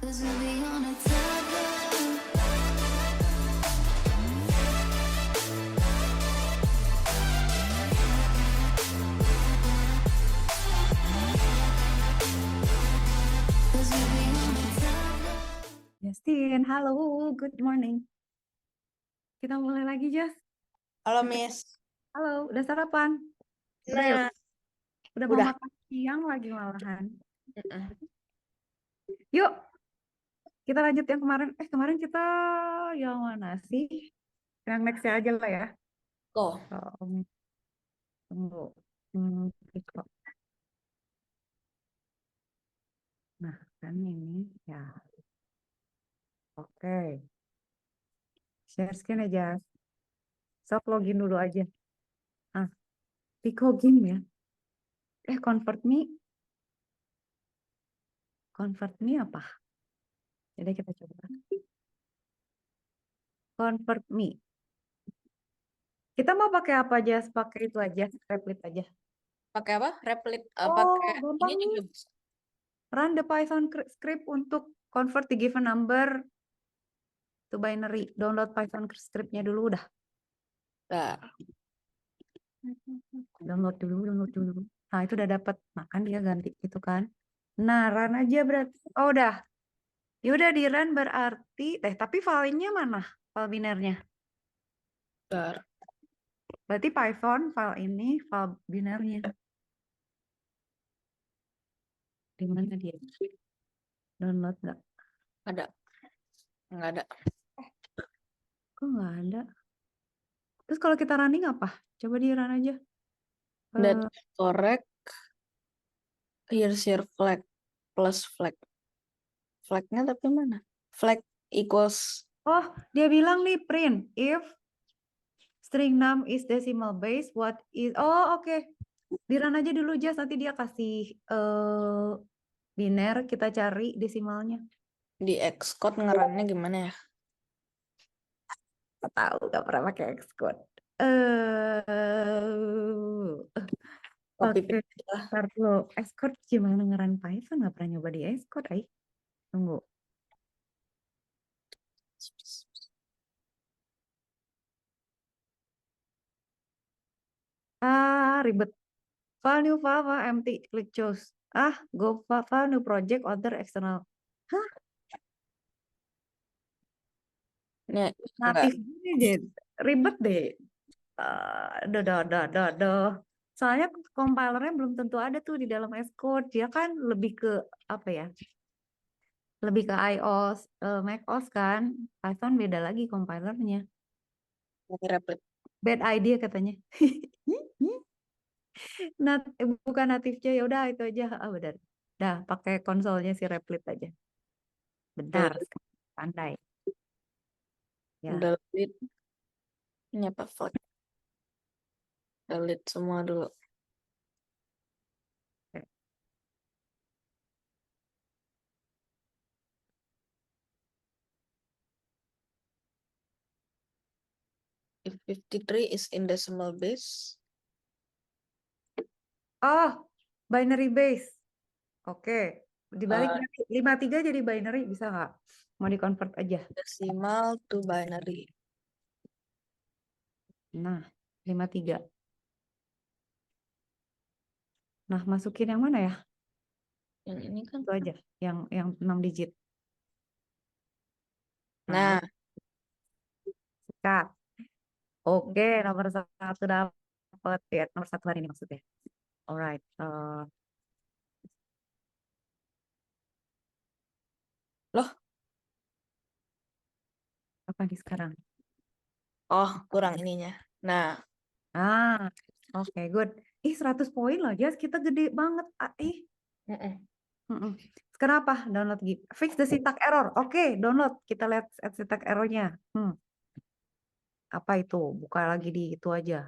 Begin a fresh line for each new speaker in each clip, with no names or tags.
Justin, halo, good morning. Kita mulai lagi, Jas.
Halo, Miss.
Halo, udah sarapan? Udah yuk.
Nah,
Udah mau
udah.
makan siang lagi malahan.
Mm-mm.
Yuk, kita lanjut yang kemarin. Kemarin kita yang mana sih? Yang next aja lah ya.
Kok,
Tunggu. Kok. Nah, kan ini ya. Oke. Share screen aja. Sok login dulu aja. Pico game ya. Convert me. Convert me apa? Jadi kita coba. Convert me. Kita mau pakai apa aja? Pakai itu aja, Replit aja.
pakai apa? Replit,
Oh,
pakai
gampang
ini
nih.
juga bisa.
Run the Python script untuk convert the given number to binary. Download Python scriptnya dulu udah.
Nah,
Download dulu. Nah, itu udah dapat. Nah, kan dia ganti gitu kan. Nah, run aja berarti. Oh, udah. Ya udah di run berarti tapi filenya mana? File binernya.
bentar.
Berarti Python file ini file binernya. Di mana dia? Download nggak?
Ada. Nggak ada.
Kok nggak ada? Terus kalau kita running apa? Coba di run aja.
That correct. Here's your flag. Plus flag. Flagnya tapi mana? Flag equals.
Oh, dia bilang nih print if string num is decimal base, what is... Oh, oke. Di run aja dulu, Jas. Nanti dia kasih biner, kita cari desimalnya.
Di Xcode ngerunnya gimana ya?
Nggak tahu, nggak pernah pakai Xcode.
Copy
Oke,
paste lah.
ntar dulu. Xcode gimana ngeran Python? Nggak pernah nyoba di Xcode, ay. Tunggu. Ribet. File new file, empty, click choose. Go file new project, other external. Hah?
Ini enggak.
Natif ini deh. Ribet deh. Doh. Soalnya compilernya belum tentu ada tuh di dalam Xcode. Dia kan lebih ke apa ya? Lebih ke iOS, macOS kan. Python beda lagi compilernya.
Ini replit.
Bad idea katanya. Bukan natifnya ya udah itu aja. Benar. Dah pakai konsolnya si Replit aja. Benar, pandai. Ya.
Delete. Ini apa? Flag. Delete semua dulu.
Oke.
If 53 is in decimal base.
Oh, binary base. Oke. Dibalik 53 jadi binary bisa nggak? Mau di-convert aja.
Decimal to binary.
Nah, 53. Nah, masukin yang mana ya?
Yang ini kan.
Itu aja, yang 6 digit.
Nah,
Sikat. Oke, nomor 1 dapat ya. Nomor 1 hari ini maksudnya. Alright.
loh.
Apa nih sekarang?
Oh, kurang ininya. Nah,
Oke, good. 100 poin lah, Jas. Kita gede banget. Sekarang apa? Download Git. Fix the syntax error. Oke, download. Kita lihat syntax errornya. Apa itu? Buka lagi di itu aja.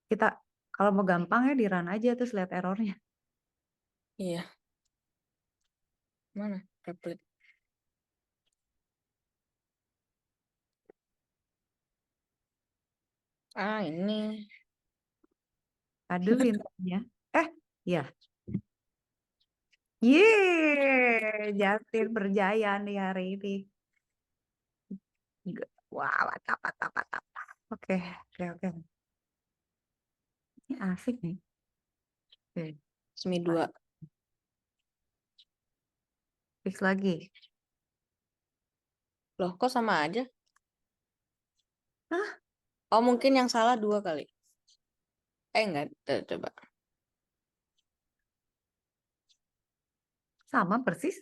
Kita kalau mau gampang ya di run aja terus lihat errornya.
iya. Mana? Replit. Ini.
Aduh, intinya. Ya. Yeay. Justin berjaya nih hari ini. Wah, mantap, mantap, mantap. Oke, oke, oke. Ini asik nih. Oke,
Semi 2.
fix lagi.
Loh, kok sama aja?
Hah?
Oh, mungkin yang salah 2 kali. Enggak, coba.
Sama persis.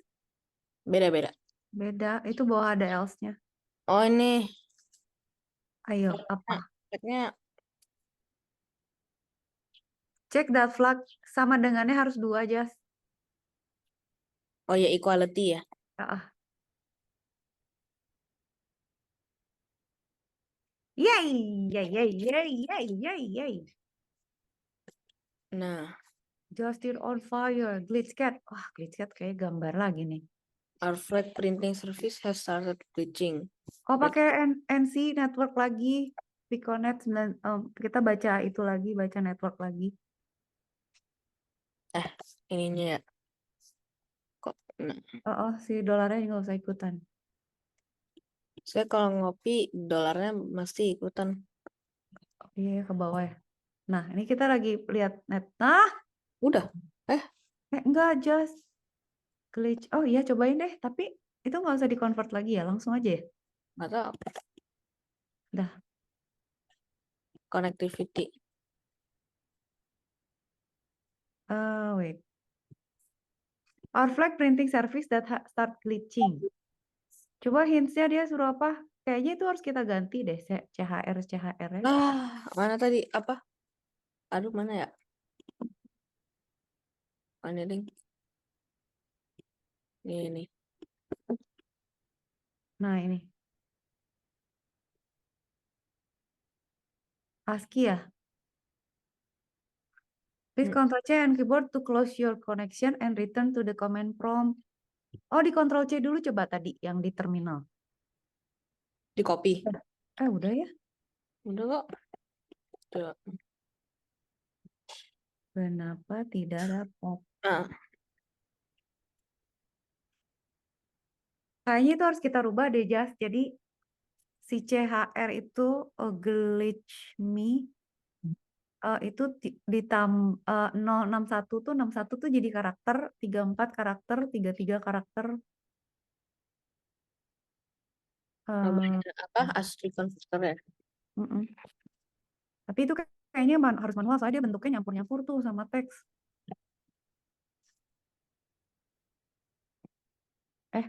Beda-beda.
Beda. Itu bawah ada else-nya.
Oh, ini.
Ayo, apa?
Tagnya
Cek that flag sama dengannya harus 2 aja.
oh ya, equality ya.
Ah. Yay, yay, yay, yay, yay, yay, yay.
Nah,
Justin on fire. Glitch cat. Wah, glitch cat kayak gambar lagi nih.
our flag printing service has started glitching.
Oh, pakai NC network lagi. Piconet 9, kita baca itu lagi, baca network lagi.
Ininya ya. Kok, nah.
Oh, si dolarnya nggak usah ikutan.
Saya kalau ngopi, dolarnya mesti ikutan.
Iya, ke bawah ya. Nah, ini kita lagi lihat net. Nah,
Udah.
enggak, just glitch. Oh iya, cobain deh. Tapi itu nggak usah di-convert lagi ya, langsung aja ya.
Nggak tahu.
Dah.
Connectivity.
Wait. Our flag printing service that start glitching. Coba hintsnya dia suruh apa? Kayaknya itu harus kita ganti deh, CHR ya.
Mana tadi? Apa? Aduh, mana ya? Mana ding? Ini.
Nah, ini. ASCII ya? Please Ctrl C and keyboard to close your connection and return to the command prompt. Oh, di Ctrl C dulu coba tadi yang di terminal.
Di copy.
Udah ya?
Udah kok. Coba.
Kenapa tidak dapat?
Nah,
Kayaknya itu harus kita rubah deh, Jas. Jadi si CHR itu glitch me itu ditam 061 tuh 61 tuh jadi karakter, 34 karakter, 33 karakter.
apa? Asli converter ya?
Tapi itu kayaknya harus manual soalnya dia bentuknya nyampur-nyampur tuh sama teks.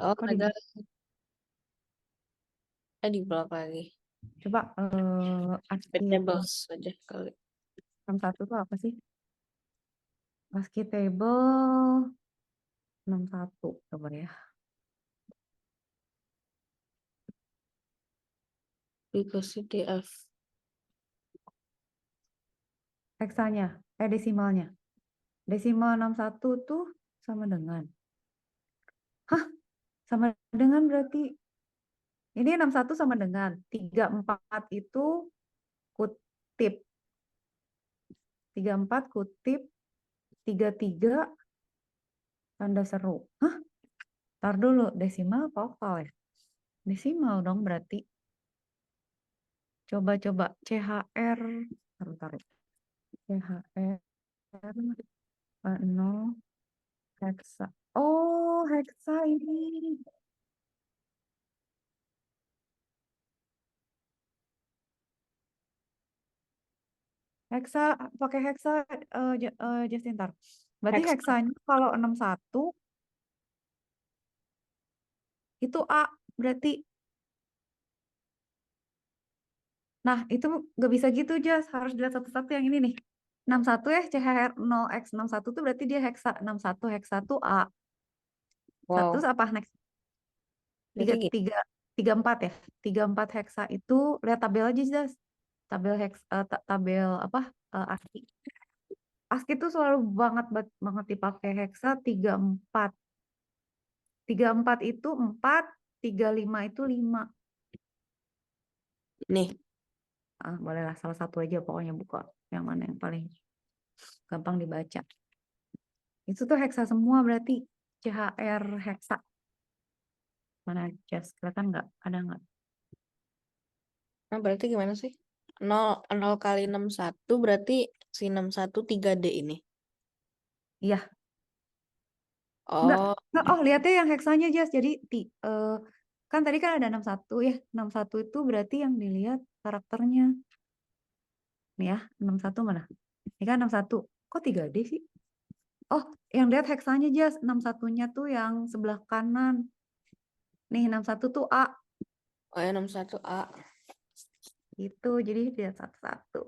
Oh
Kok
my
di
God. Di blok lagi.
coba ASCII
Vegetables aja kali.
61 tuh apa sih? ASCII table 61 coba ya.
Because CDF.
Heksanya, desimalnya. Desimal 61 tuh sama dengan. Hah? Sama dengan berarti ini 61 sama dengan 34 itu kutip. 34 kutip 33 tanda seru. Hah? Ntar dulu, desimal apa oktal ya? Desimal dong berarti. Coba-coba CHR. Taruh. CHR 0 heksa. Oh, heksa ini. Heksa, pakai heksa Justin ntar. Berarti
Hex.
heksanya kalau 61 itu A berarti. Nah, itu nggak bisa gitu, Jas. Harus dilihat satu-satu yang ini nih. 61 ya, CHR 0x61 tuh berarti dia heksa. 61 heksa tuh A.
Wow.
Terus apa next?
Berarti gini.
34 ya. 34 heksa itu lihat tabel aja, Jas. Tabel tabel apa? ASCII. ASCII itu selalu banget dipakai heksa 34. 34 itu 4, 35 itu 5.
Nih.
Bolehlah salah satu aja pokoknya buka. Yang mana yang paling gampang dibaca. Itu tuh heksa semua berarti. CHR heksa. Mana Jas? Kelihatan nggak? Ada nggak?
Nah, berarti gimana sih? 0 kali 61 berarti si 61 3D ini.
Iya. Enggak.
Oh,
Oh, lihatnya yang heksanya Jas. Jadi kan tadi kan ada 61 ya. 61 itu berarti yang dilihat karakternya. Nih ya, 61 mana? Ini kan 61. Kok 3D sih? Oh, yang lihat heksanya Jas. 61-nya tuh yang sebelah kanan. Nih, 61 tuh A.
oh ya 61A.
Itu. Jadi lihat satu-satu.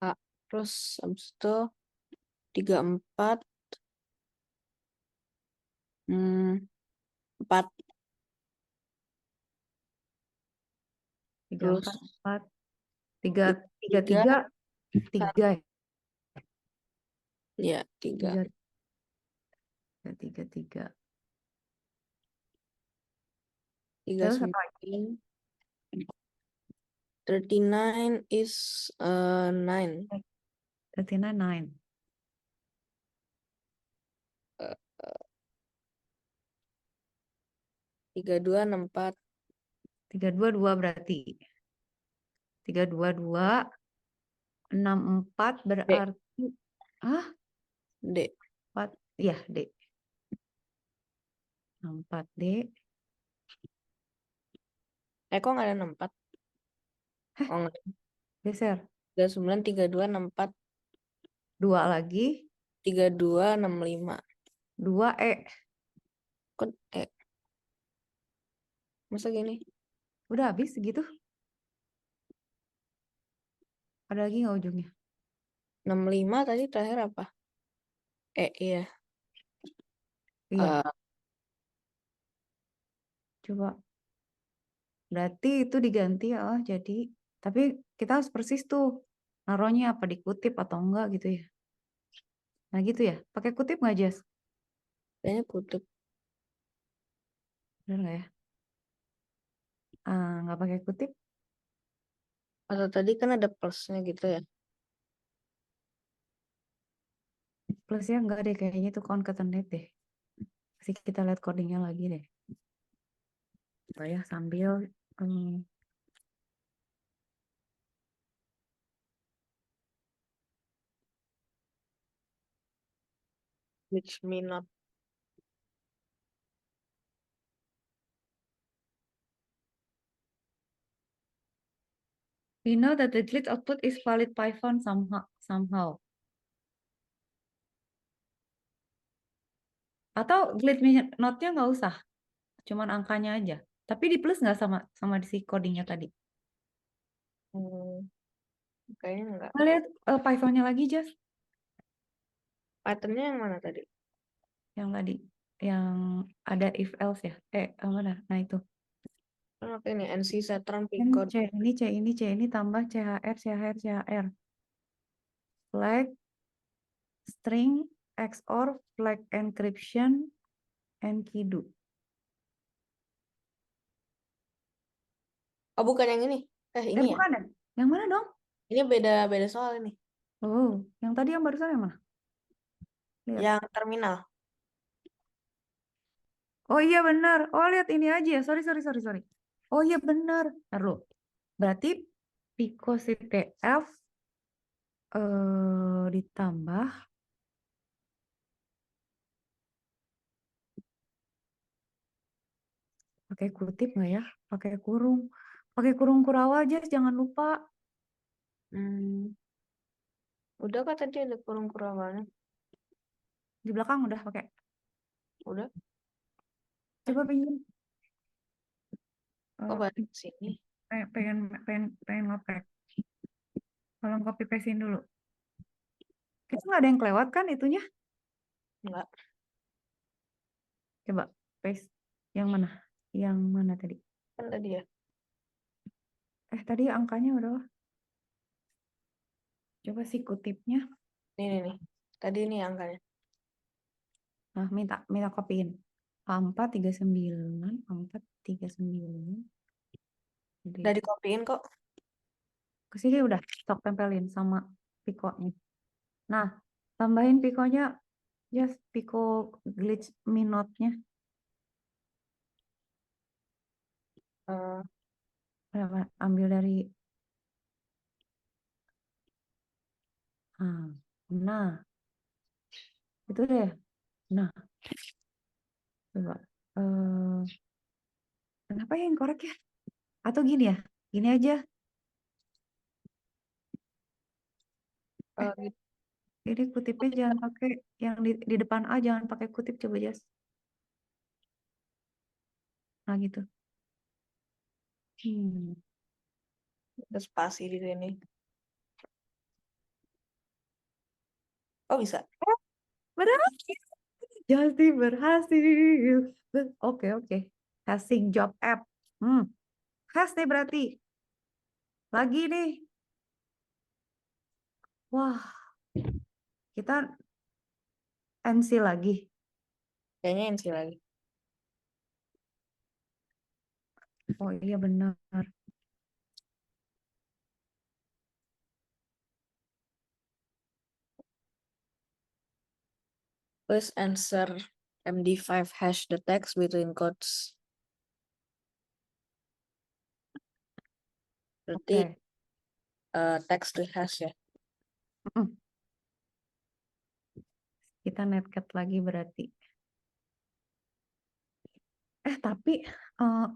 A. Terus habis itu 34 4
Tiga,
terus
empat, empat. Tiga, tiga,
3
tiga. Tiga.
ya 3.
Tiga, tiga, tiga, tiga. Terus apa lagi?
39 39 is 9.
39.
32 64
322 berarti. 322. 64
D.
berarti. Ah,
D.
4. Iya, D. 64D.
Kok nggak ada 64? Oh, nggak.
Geser.
39 32 64
2 lagi.
32 65.
2E.
Kok masa gini?
Udah habis segitu? Ada lagi nggak ujungnya?
65 tadi terakhir apa? Iya.
Iya,
Eh,
coba. Berarti itu diganti ya. Jadi, tapi kita harus persis tuh. Naruhnya apa dikutip atau enggak gitu ya. Nah gitu ya. Pakai kutip nggak, Jas?
kayaknya kutip.
Bener nggak ya? Nggak pakai kutip.
Atau tadi kan ada plusnya gitu ya.
Plusnya enggak deh. Kayaknya itu concatenate deh. Pasti kita lihat codingnya lagi deh. Coba ya sambil
Which may not.
we know that the glitch output is valid Python somehow. Atau glitch note-nya nggak usah, cuman angkanya aja. Tapi di plus nggak sama di si codingnya tadi.
Kayaknya enggak.
Kita lihat Python-nya lagi, Jas.
Patternnya yang mana tadi?
Yang tadi, yang ada if else ya. Mana? Nah itu.
Kan oke nih NC Setron
Kan
Picode.
C ini tambah CHR. Flag, string, XOR, flag encryption, and keydo.
Oh, bukan yang ini. Ini ya.
Bukan ya? Yang mana dong?
Ini beda soal ini.
Oh, yang tadi yang barusan yang mana? Lihat.
Yang terminal.
Oh iya benar. Oh lihat ini aja ya. Sorry. Oh iya benar. Lalu berarti Pico CTF ditambah pakai kutip nggak ya? Pakai kurung. Pakai kurung Kurawa aja jangan lupa.
Udah kok tadi ada kurung kurawalnya.
Di belakang udah pakai.
Udah.
Coba pinjam.
Kok balik ke sini?
Pengen ngoprek. Kalau copy pastein dulu. Kita nggak ada yang kelewat kan itunya?
Enggak.
Coba paste. Yang mana? Yang mana tadi?
Kan tadi ya.
Tadi angkanya udah. Coba sih kutipnya.
Nih. Tadi ini angkanya.
Nah, minta kopiin. 439, 439.
Udah dikopiin kok.
Ke sini udah stok tempelin sama Pico-nya. Nah, tambahin Pico-nya, just Pico glitch minute-nya. Ambil dari, nah, itu deh. Nah, coba. Kenapa yang korek ya? Atau gini ya? Gini aja.
Gitu.
Ini kutipnya jangan pakai yang di depan A, jangan pakai kutip, coba Jas. Nah gitu.
Ada spasi di sini. Oh bisa.
Berhasil. Jadi berhasil. Oke. Hasing job app. Has nih berarti. Lagi nih. Wah, kita NC lagi.
Kayaknya NC lagi.
Oh iya benar.
Please answer MD5 hash the text between quotes. Berarti
Oke.
text to hash ya.
Kita netcat lagi berarti. Tapi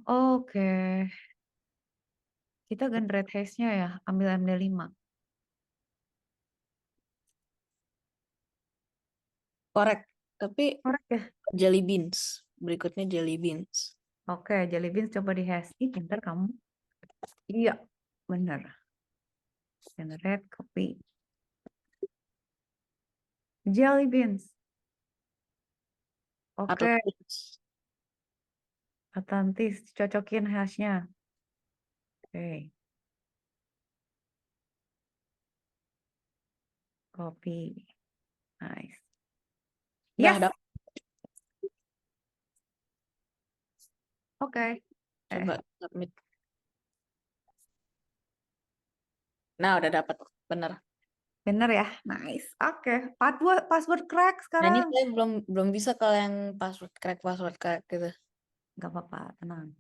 oke. Kita generate hash-nya ya, ambil MD5.
Korek. Tapi
Korek ya?
jelly beans. Berikutnya jelly beans.
Oke, jelly beans coba di hash. Ih, pintar kamu. Iya, benar. Generate copy. Jelly beans.
Atau
Oke, Atlantis, cocokin hashnya. Oke. Copy. Nice.
Udah
Yes.
dapet.
Oke.
Coba submit. Nah, udah dapat. Bener.
Bener ya. Nice. Oke. Password crack
Nah, ini
sekarang.
saya belum bisa kalau yang password crack gitu.
Gak apa-apa, tenang.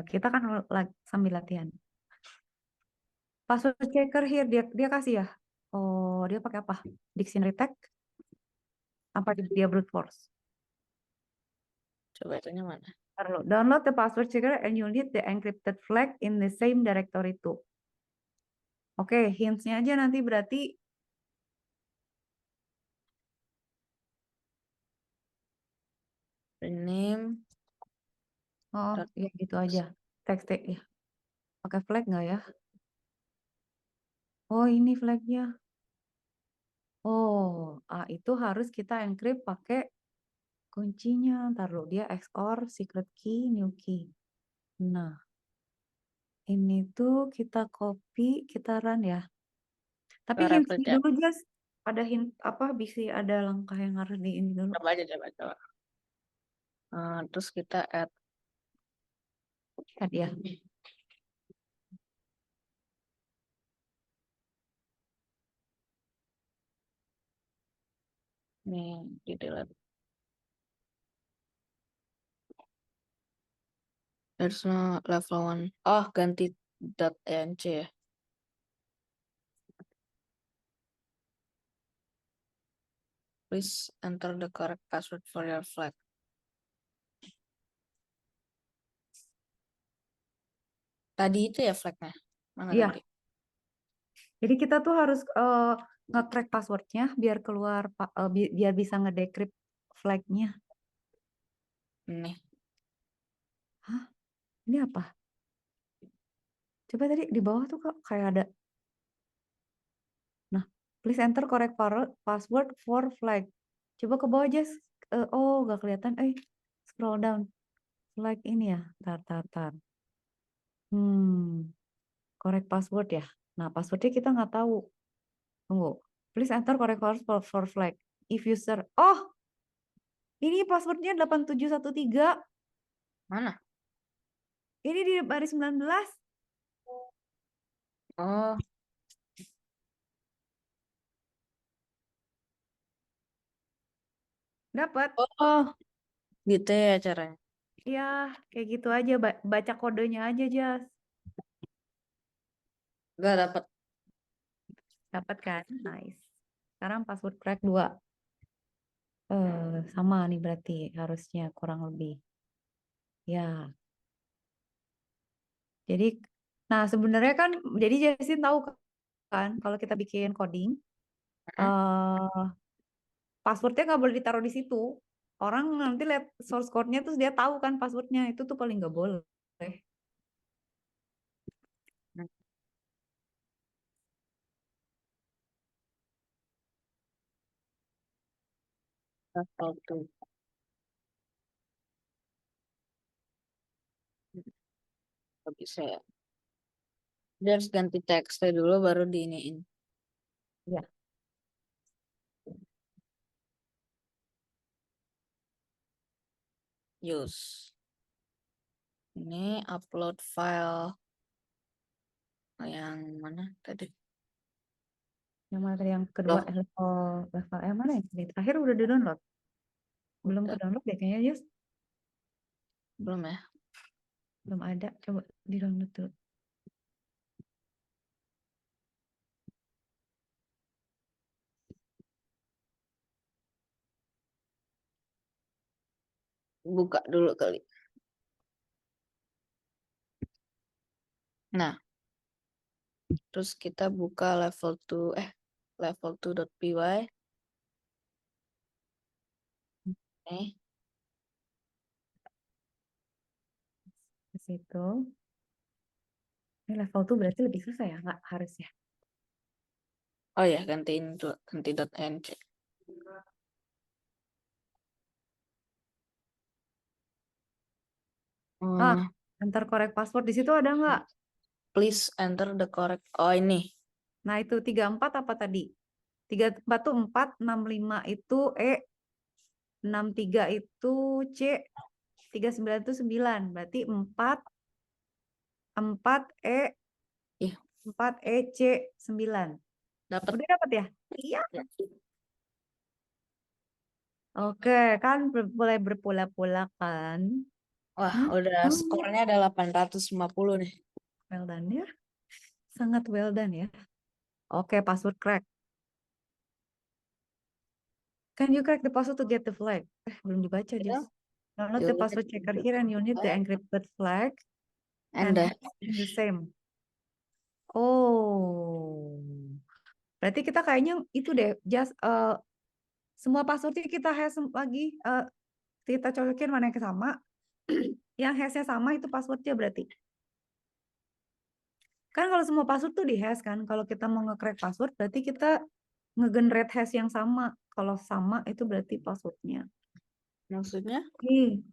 Kita kan sambil latihan. Password checker here dia kasih ya. Oh, dia pakai apa? Dictionary tag? Apa dia brute force?
Coba itunya mana?
Download the password checker and you need the encrypted flag in the same directory too. Oke, hints-nya aja nanti berarti
Rename.
ya gitu aja. Text ya. Pakai flag nggak ya? Oh, ini flagnya. Oh, itu harus kita encrypt pakai kuncinya. Taruh dia XOR secret key, new key. Nah, ini tuh kita copy, kita run ya. Tapi
Ke
hint
replicate.
dulu Jas. Ada hint apa? Bisa ada langkah yang harus di ini dulu.
Coba aja, coba. Terus kita add.
Add ya.
Nih, di delete. There's no level 1. Oh, ganti .enc ya. Please enter the correct password for your flag. Tadi itu ya flagnya? Mana
Iya.
tadi?
Jadi kita tuh harus nge-crack passwordnya biar keluar, biar bisa ngedecrypt flagnya.
Nih.
Hah? Ini apa? Coba tadi di bawah tuh kok kayak ada. Nah, please enter correct password for flag. Coba ke bawah aja. Oh, gak kelihatan. Scroll down. Flag ini ya. Tar. Correct password ya. Nah, passwordnya kita nggak tahu. Tunggu. Please enter correct password for flag. If user. Oh, ini passwordnya 8713.
Mana?
Ini di baris 19.
Oh.
Dapat.
Oh, gitu ya caranya.
Ya, kayak gitu aja. Baca kodenya aja, Jas.
Gak dapat.
Dapat kan? Nice. Sekarang password crack 2. Sama nih berarti harusnya kurang lebih. Ya, jadi nah sebenarnya kan jadi Jasin tahu kan kalau kita bikin coding
Hah?
eh passwordnya nggak boleh ditaruh di situ. Orang nanti lihat source code-nya terus dia tahu kan passwordnya itu tuh paling nggak boleh.
Level 2. Gak bisa ya. Dia harus ganti teksnya dulu baru diiniin.
Ya.
Use. Ini upload file yang mana tadi?
Yang mana tadi yang kedua
Loh,
level yang mana ya? Tadi terakhir udah di download. Belum ke
udah.
download deh kayaknya Yus.
Belum ya?
Belum ada. Coba di download dulu.
Buka dulu kali. Nah, terus kita buka level2.py. Nih.
Ke situ. Ini level tuh berarti lebih susah ya? Nggak harus ya?
Oh ya, ganti .nc.
Ah,
Hmm,
enter correct password di situ ada nggak?
please enter the correct. Oh ini.
Nah, itu 34 apa tadi? 34 tuh 4, 65 itu E, 63 itu C, 39 itu 9. Berarti 4, 4 E,
Ih,
4 E, C, 9.
dapat.
Udah dapat ya? Iya.
Ya.
Oke, kan mulai berpola-pola kan?
Wah,
Hmm,
udah
hmm.
skornya ada 850 nih.
Well done ya. Sangat well done ya. Oke, password crack. Can you crack the password to get the flag? Belum dibaca,
Ya,
Jess. Download the
you
password checker here and you need the encrypted flag
and
and hash in the same. Oh, berarti kita kayaknya itu deh, just semua passwordnya kita hash lagi, kita cocokin mana yang sama, yang hashnya sama itu passwordnya berarti. Kan kalau semua password tuh di hash kan, kalau kita mau nge-crack password berarti kita nge-generate hash yang sama. Kalau sama itu berarti passwordnya.
maksudnya?
Nih,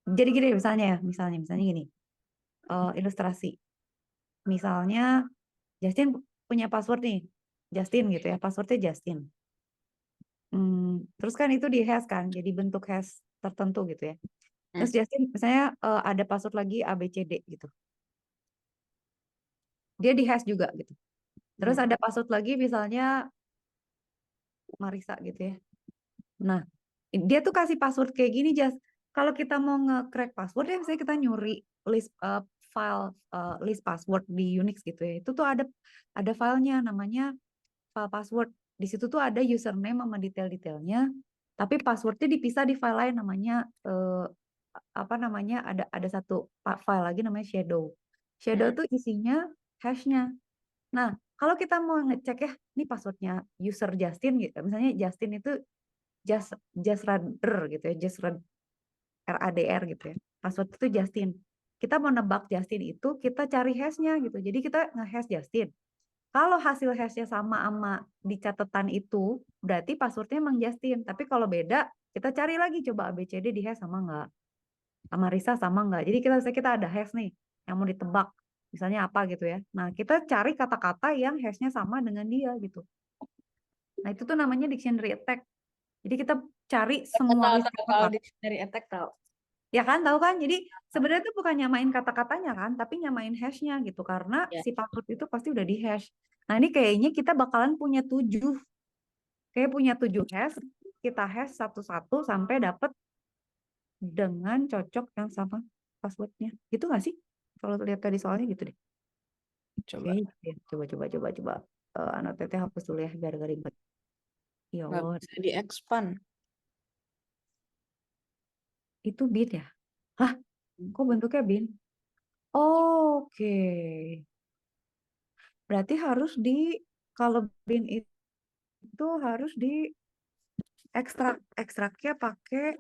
jadi gini misalnya ya, misalnya gini, ilustrasi. Misalnya Justin punya password nih, Justin gitu ya, passwordnya Justin. Terus kan itu di hash kan, jadi bentuk hash tertentu gitu ya.
Hmm.
Terus Justin misalnya ada password lagi ABCD gitu. Dia di hash juga gitu. Terus
Hmm.
ada password lagi misalnya Marisa gitu ya. Nah, dia tuh kasih password kayak gini, Jas. Kalau kita mau nge-crack password ya, misalnya kita nyuri list file list password di Unix gitu ya. Itu tuh ada filenya namanya file password. Di situ tuh ada username sama detail-detailnya. Tapi passwordnya dipisah di file lain namanya apa namanya? Ada satu file lagi namanya shadow. Shadow
Hmm.
tuh isinya hashnya. Nah, kalau kita mau ngecek ya, ini passwordnya user Justin gitu. Misalnya Justin itu just radar gitu ya, just RADR gitu ya. Password itu Justin. Kita mau nebak Justin itu, kita cari hashnya gitu. Jadi kita nge-hash Justin. Kalau hasil hashnya sama di catatan itu, berarti passwordnya emang Justin. Tapi kalau beda, kita cari lagi coba ABCD di hash sama nggak? Sama Risa sama nggak? Jadi kita ada hash nih yang mau ditebak. Misalnya apa gitu ya. Nah, kita cari kata-kata yang hashnya sama dengan dia gitu. Nah, itu tuh namanya dictionary attack. Jadi kita cari semua list
Tahu kalau
kata-kata.
dari attack tahu.
Ya kan, tahu kan? Jadi sebenarnya itu bukan nyamain kata-katanya kan, tapi nyamain hashnya gitu. Karena
Ya.
si password itu pasti udah di hash. Nah, ini kayaknya kita bakalan punya 7. Kayak punya 7 hash, kita hash satu-satu sampai dapat dengan cocok yang sama passwordnya. Gitu nggak sih? Kalau lihat tadi soalnya gitu deh.
Coba.
Oke, coba. Annotate hapus dulu ya biar gak ribet. Ya
Nggak
Allah,
bisa di-expand.
itu bin ya? Hah? Kok bentuknya bin? Oke. Berarti harus kalau bin itu harus ekstraknya pakai,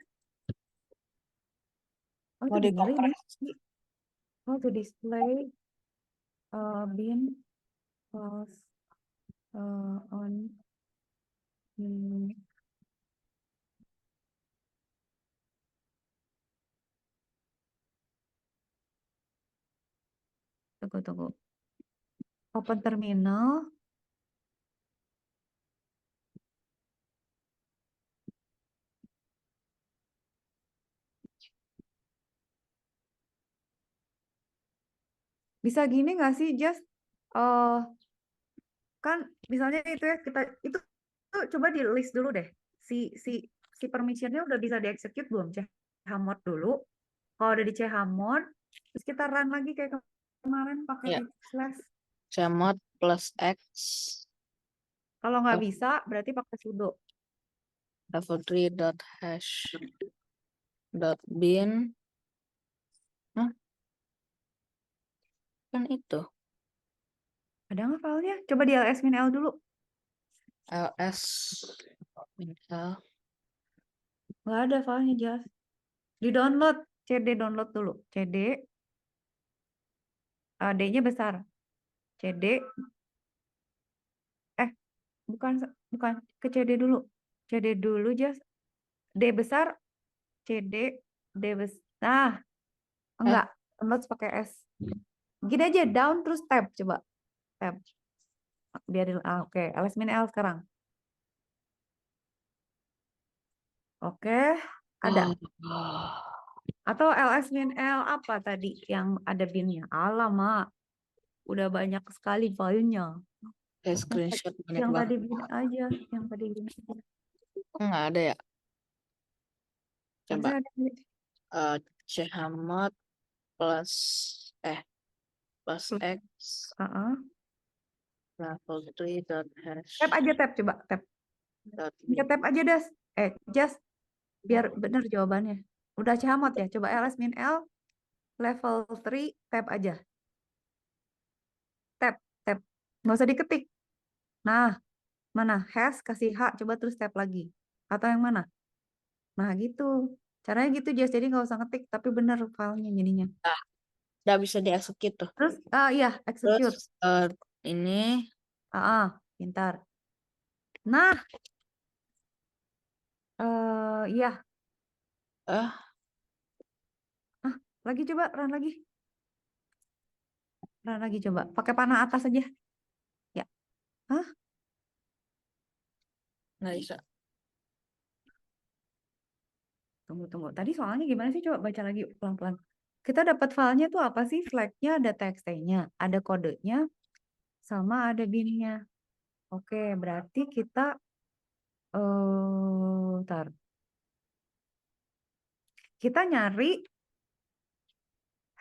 oh
Mau
itu benerin ya.
dikompres.
How to display bin was on hmm, tunggu. Open terminal. Bisa gini nggak sih, Just kan misalnya itu ya itu tuh coba di list dulu deh. Si si si permissionnya udah bisa dieksekut belum? Chmod dulu. Kalau udah di chmod, terus kita run lagi kayak kemarin pakai
Ya,
slash.
Chmod plus X
Kalau nggak bisa, berarti pakai sudo.
level 3 dot hash dot bin. Hah? Kan itu.
Ada nggak filenya? Coba di ls-min-l dulu.
ls min l.
Nggak ada filenya, Just. Di download. CD download dulu. CD. D-nya besar. CD. Bukan, bukan. Ke CD dulu. CD dulu, Just. D besar. CD. D besar. Nah, enggak. Download pakai S. Gini aja, down terus tab. Coba. Tab. Biar oke. ls-min-l sekarang. Oke. Ada. Atau ls-min-l apa tadi yang ada binnya? Alamak. Udah banyak sekali filenya.
Screenshot banyak
Yang tadi
banget.
bin aja. Yang tadi bin aja.
Nggak ada ya? Coba.
Harusnya ada.
Chmod plus plus X
Uh-uh.
level 3 dot hash
Tab aja, tab. Coba, tab.
dot
Pencet tab aja, Das. Just biar benar jawabannya. Udah camot ya. Coba ls-min-l level 3 tab aja. Tab, tab. Nggak usah diketik. Nah, mana? Hash kasih H, coba terus tab lagi. Atau yang mana? Nah, gitu. Caranya gitu, Just. Jadi nggak usah ngetik, tapi benar filenya jadinya.
Nah, udah bisa di-execute tuh.
Terus, iya, execute.
Terus ini
Pintar. Nah, iya. Lagi coba, run lagi. Run lagi coba. Pakai panah atas aja. Ya. Hah?
nggak bisa.
Tunggu. Tadi soalnya gimana sih? Coba baca lagi pelan-pelan. Kita dapat filenya tuh apa sih? Flagnya ada txt-nya, ada kodenya, sama ada binnya. Oke, berarti kita tar. Kita nyari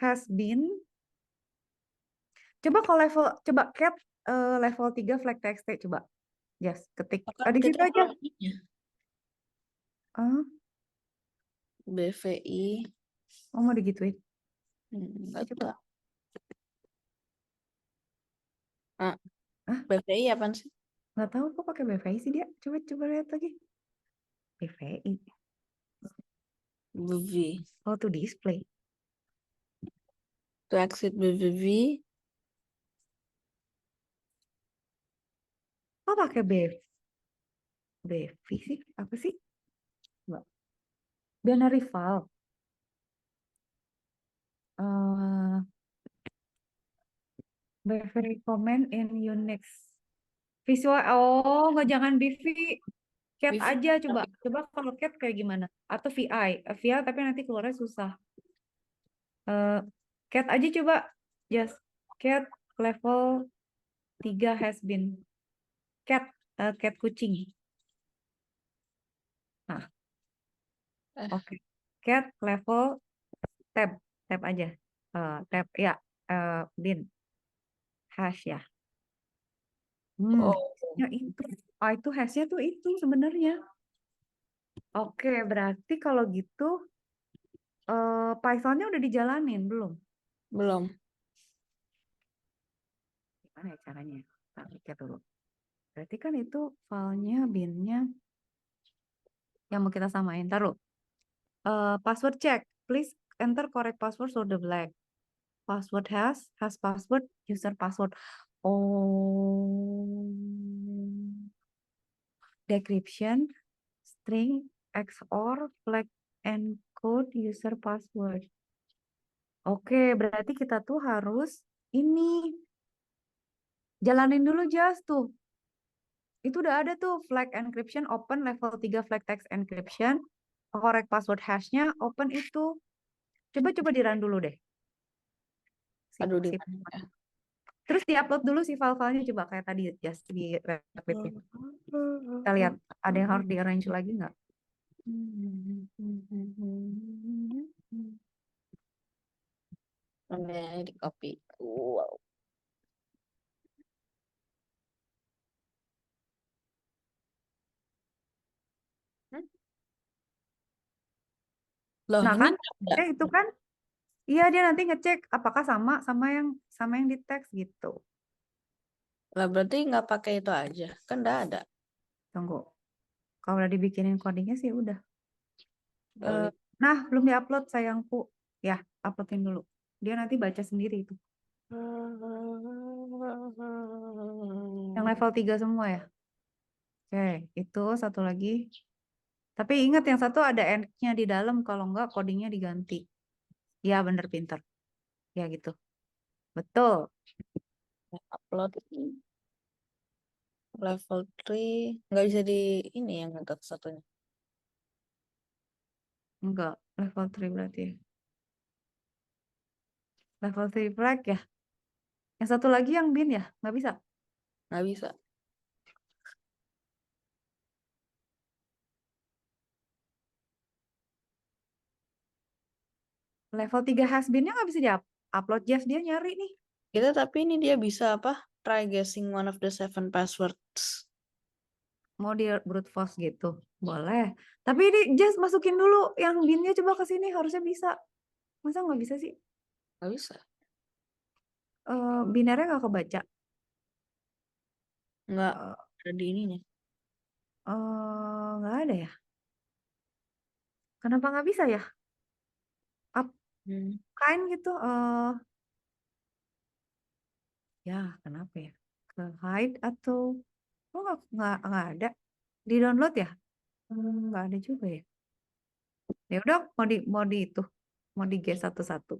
has been. Coba kalau coba cat level 3 flag txt coba. Just ketik.
Kan
Di situ
kita
aja.
BVI.
Mau digituin.
Nggak
Coba.
tahu. BVI apa sih?
Nggak tahu kok pakai BVI sih dia. Coba lihat lagi. BVI.
BV.
Oh, to display.
To exit BVV.
Oh, pakai BV sih? Apa sih? Mbak. Binary file. Binary command in Unix. Visual. Oh, nggak, jangan BV. Cat
BV.
aja coba. Coba kalau cat kayak gimana? Atau VI. VI tapi nanti keluarnya susah. Cat aja coba. Just cat level 3 has been. Cat kucing. Nah,
Eh,
oke. Cat level tab, tab aja. Tab ya, bin hash ya.
oh,
Ya itu. Oh, itu hashnya tuh itu sebenarnya. Oke, berarti kalau gitu Python-nya udah dijalanin belum?
belum.
Gimana ya caranya? Tak pikir dulu. Berarti kan itu filenya, binnya yang mau kita samain. Taruh. Password check. Please enter correct password for the blank. Password has password, user password. Oh, decryption, string, XOR, flag encode, user password. Oke, berarti kita tuh harus ini jalanin dulu Jas tuh. Itu udah ada tuh flag encryption open level 3 flag text encryption. Correct password hashnya open itu. Coba di run dulu deh.
Aduh, di
Sip.
mana ya?
Terus diupload dulu si file-filenya coba kayak tadi Jas di Rapidnya. Kita lihat ada yang harus di-arrange lagi nggak?
Namanya di copy. Wow. Hmm? Loh,
Nah
ini
kan,
ada.
itu kan, iya dia nanti ngecek apakah sama sama yang di teks gitu.
Lah berarti nggak pakai itu aja. Kan udah ada.
Tunggu, kalau udah dibikinin codingnya sih udah. Eh,
Boleh.
nah, belum diupload sayangku. Ya, uploadin dulu. Dia nanti baca sendiri itu. Yang level 3 semua ya. Oke, itu satu lagi. Tapi ingat yang satu ada end-nya di dalam, kalau enggak codingnya diganti. Ya, bener pinter. Ya gitu. Betul.
Upload level 3 nggak bisa di ini yang untuk satunya.
Enggak, level 3 berarti ya. Level 3 flag ya. Yang satu lagi yang bin ya, nggak bisa.
Nggak bisa.
Level 3 has binnya nggak bisa di-upload. Jeff dia nyari nih.
Kita tapi ini dia bisa apa? Try guessing one of the 7 passwords.
Mau di brute force gitu. Boleh. Tapi ini just masukin dulu yang binnya coba ke sini. Harusnya bisa. Masa nggak bisa sih?
Nggak bisa.
Binernya nggak kebaca.
Nggak
Eh,
ada di ininya.
nggak ada ya. Kenapa nggak bisa ya? Up
Hmm.
kind gitu. Ya kenapa ya? Ke hide atau nggak ada. Di download ya? Nggak ada juga ya. Ya udah mau di itu. Mau di G satu-satu.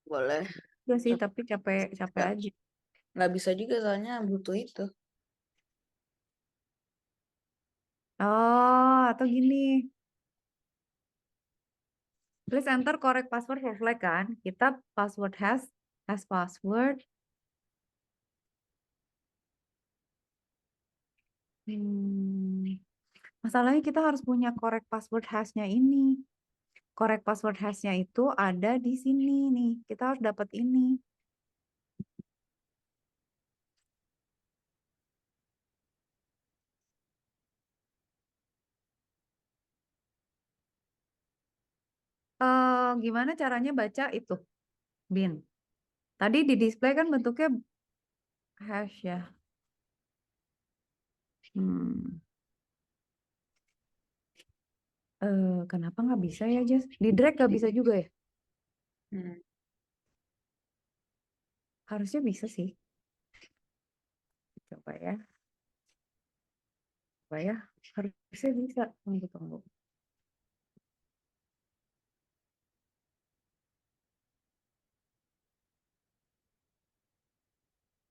Boleh.
Udah sih, tapi capek capek
Nggak,
aja.
nggak bisa juga soalnya butuh itu.
Oh, atau gini. Please enter correct password for flag kan. Kita password has password. Hmm, Masalahnya kita harus punya correct password hashnya ini. Correct password hashnya itu ada di sini nih. Kita harus dapat ini. Gimana caranya baca itu? Bin. Tadi di display kan bentuknya hash ya. Hmm. Kenapa nggak bisa ya, Jess? Di drag nggak bisa juga ya?
Hmm.
Harusnya bisa sih. Coba ya. Coba ya. Harusnya bisa. Tunggu.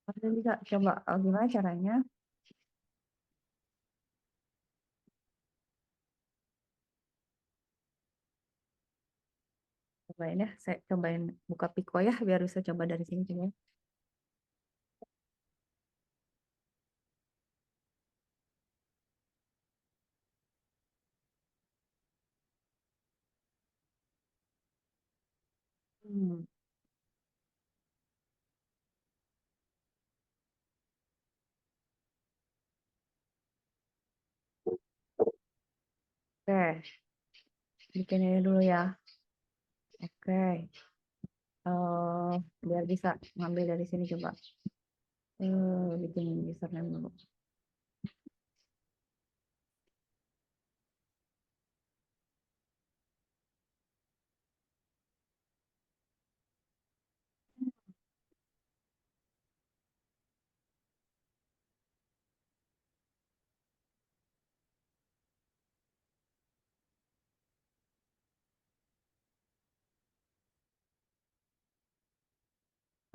Harusnya bisa. Coba gimana caranya? Cobain ya. Saya cobain buka Pico ya biar bisa coba dari sini coba. Hmm. Oke, bikin ini dulu ya. Oke, biar bisa ngambil dari sini coba. Bikin username dulu.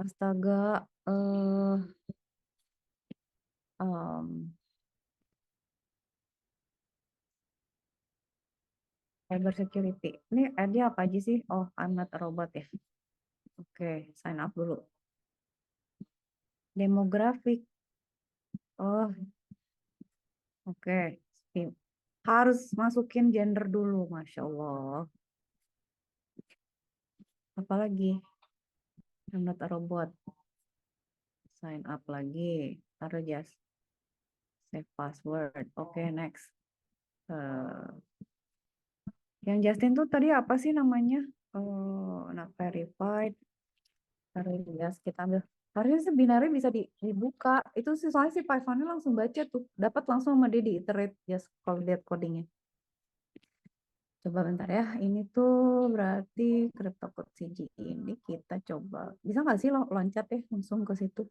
Astaga, um, cyber security. Ini dia apa aja sih? Oh, I'm not a robot ya. Oke, sign up dulu. Demographic. Oh, oke. Harus masukin gender dulu, Masya Allah. Apalagi? I'm not a robot. Sign up lagi. Taruh just save password. Oke, next. Yang Justin tuh tadi apa sih namanya? Not verified. Taruh yes, kita ambil. Harusnya sih binarnya bisa dibuka. Itu sih soalnya si Python-nya langsung baca tuh. Dapat langsung sama dia di-iterate just kalau lihat codingnya. Coba bentar ya. Ini tuh berarti CryptoCode CG ini kita coba. Bisa nggak sih loncat ya langsung ke situ?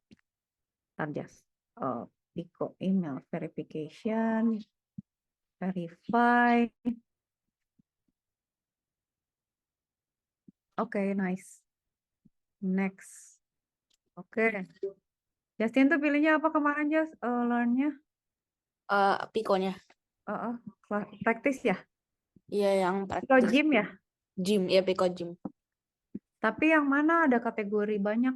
Ntar just. Pico email verification. Verify. Oke, nice. Next. Oke. Justin tuh pilihnya apa kemarin, Just? Learn-nya?
Pikonya.
Practice ya?
Iya, yang
Pico
praktis.
gym ya?
Gym, ya Piko gym.
Tapi yang mana ada kategori banyak?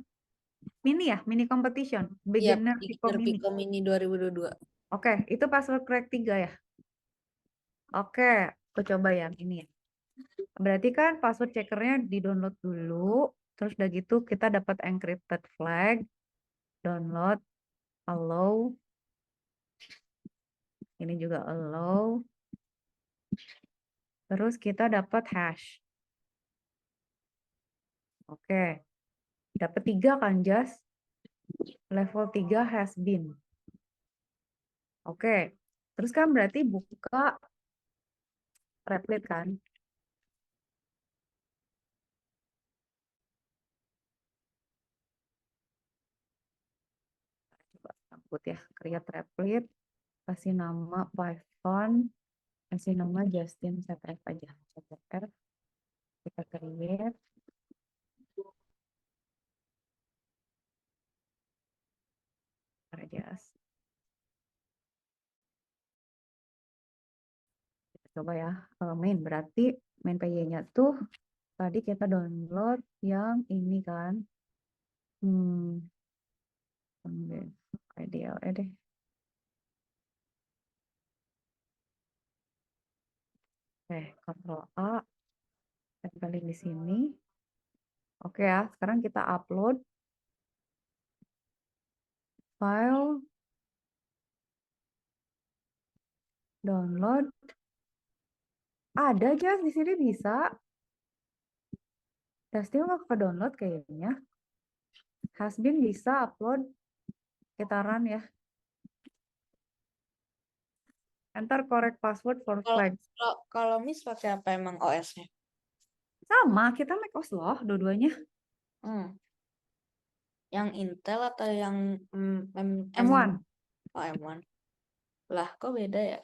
Mini ya? Mini competition?
Iya,
Beginner Pico
beginner
mini?
Piko mini 2022.
Oke, itu password crack 3 ya? Oke, aku coba yang ini ya. Berarti kan password checkernya di-download dulu. Terus udah gitu kita dapat encrypted flag. Download, allow. Ini juga allow. Terus kita dapat hash. Oke, dapat 3 kan, Just? Level 3 has been. Oke, terus kan berarti buka Replit kan? Coba sambut ya, create Replit, kasih nama Python, kasih nama Justin ZF aja. ZF, kita create. Just. Kita coba ya, main. Berarti main PY-nya tuh tadi kita download yang ini kan. Ideal deh. Ctrl A, tempelin di sini. Oke ya, sekarang kita upload file, download. Ada aja di sini bisa. Testing nggak ke download kayaknya. Has been bisa upload. Kita run ya. Enter correct password for flag.
Kalau Miss pakai apa emang OS-nya?
Sama, kita macOS loh dua-duanya.
Yang Intel atau yang
M1.
Oh, M1. Lah, kok beda ya?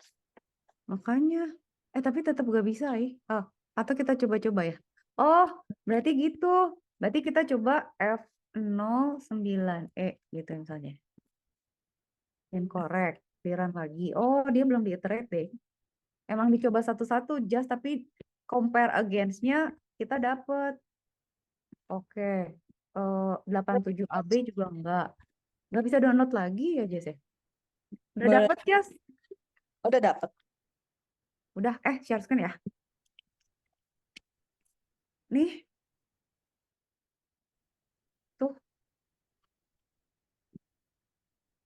Makanya. Tapi tetap gak bisa ya. Atau kita coba-coba ya. Oh, berarti gitu. Berarti kita coba F09E gitu misalnya. Incorrect. Di run lagi. Oh, dia belum diiterate deh. Emang dicoba satu-satu just tapi compare against-nya kita dapet. Oke. 87 AB juga enggak. Enggak bisa download lagi ya, Jess ya? Udah
Boleh.
dapet, Jess?
Udah dapet.
Udah, share screen ya. Nih,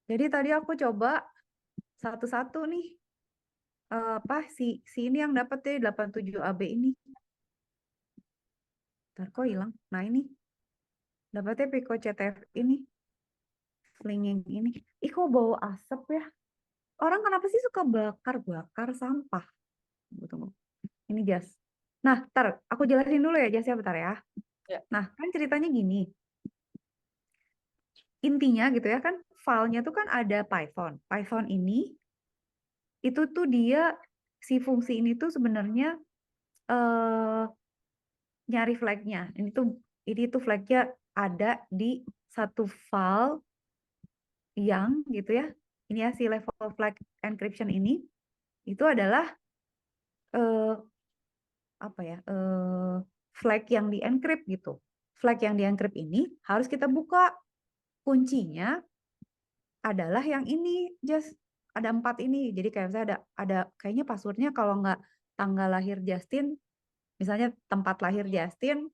Jadi tadi aku coba satu-satu nih. Apa si ini yang dapat deh 87 AB ini. Ntar kok hilang. Nah ini dapatnya Pico CTF ini. Slinging ini. Ih kok bau asap ya? Orang kenapa sih suka bakar-bakar sampah? Tunggu, tunggu. Ini jas. Nah, ntar aku jelasin dulu ya jasnya bentar ya.
Ya.
Nah, kan ceritanya gini. Intinya gitu ya kan, filenya tuh kan ada Python. Python ini, itu tuh dia, si fungsi ini tuh sebenarnya eh nyari flagnya. Ini tuh flagnya ada di satu file yang gitu ya. Ini ya si level flag encryption ini, itu adalah eh, apa ya flag yang di encrypt gitu. Flag yang di encrypt ini harus kita buka. Kuncinya adalah yang ini, just ada 4 ini. Jadi kayak misalnya ada kayaknya passwordnya kalau nggak tanggal lahir Justin, misalnya tempat lahir Justin,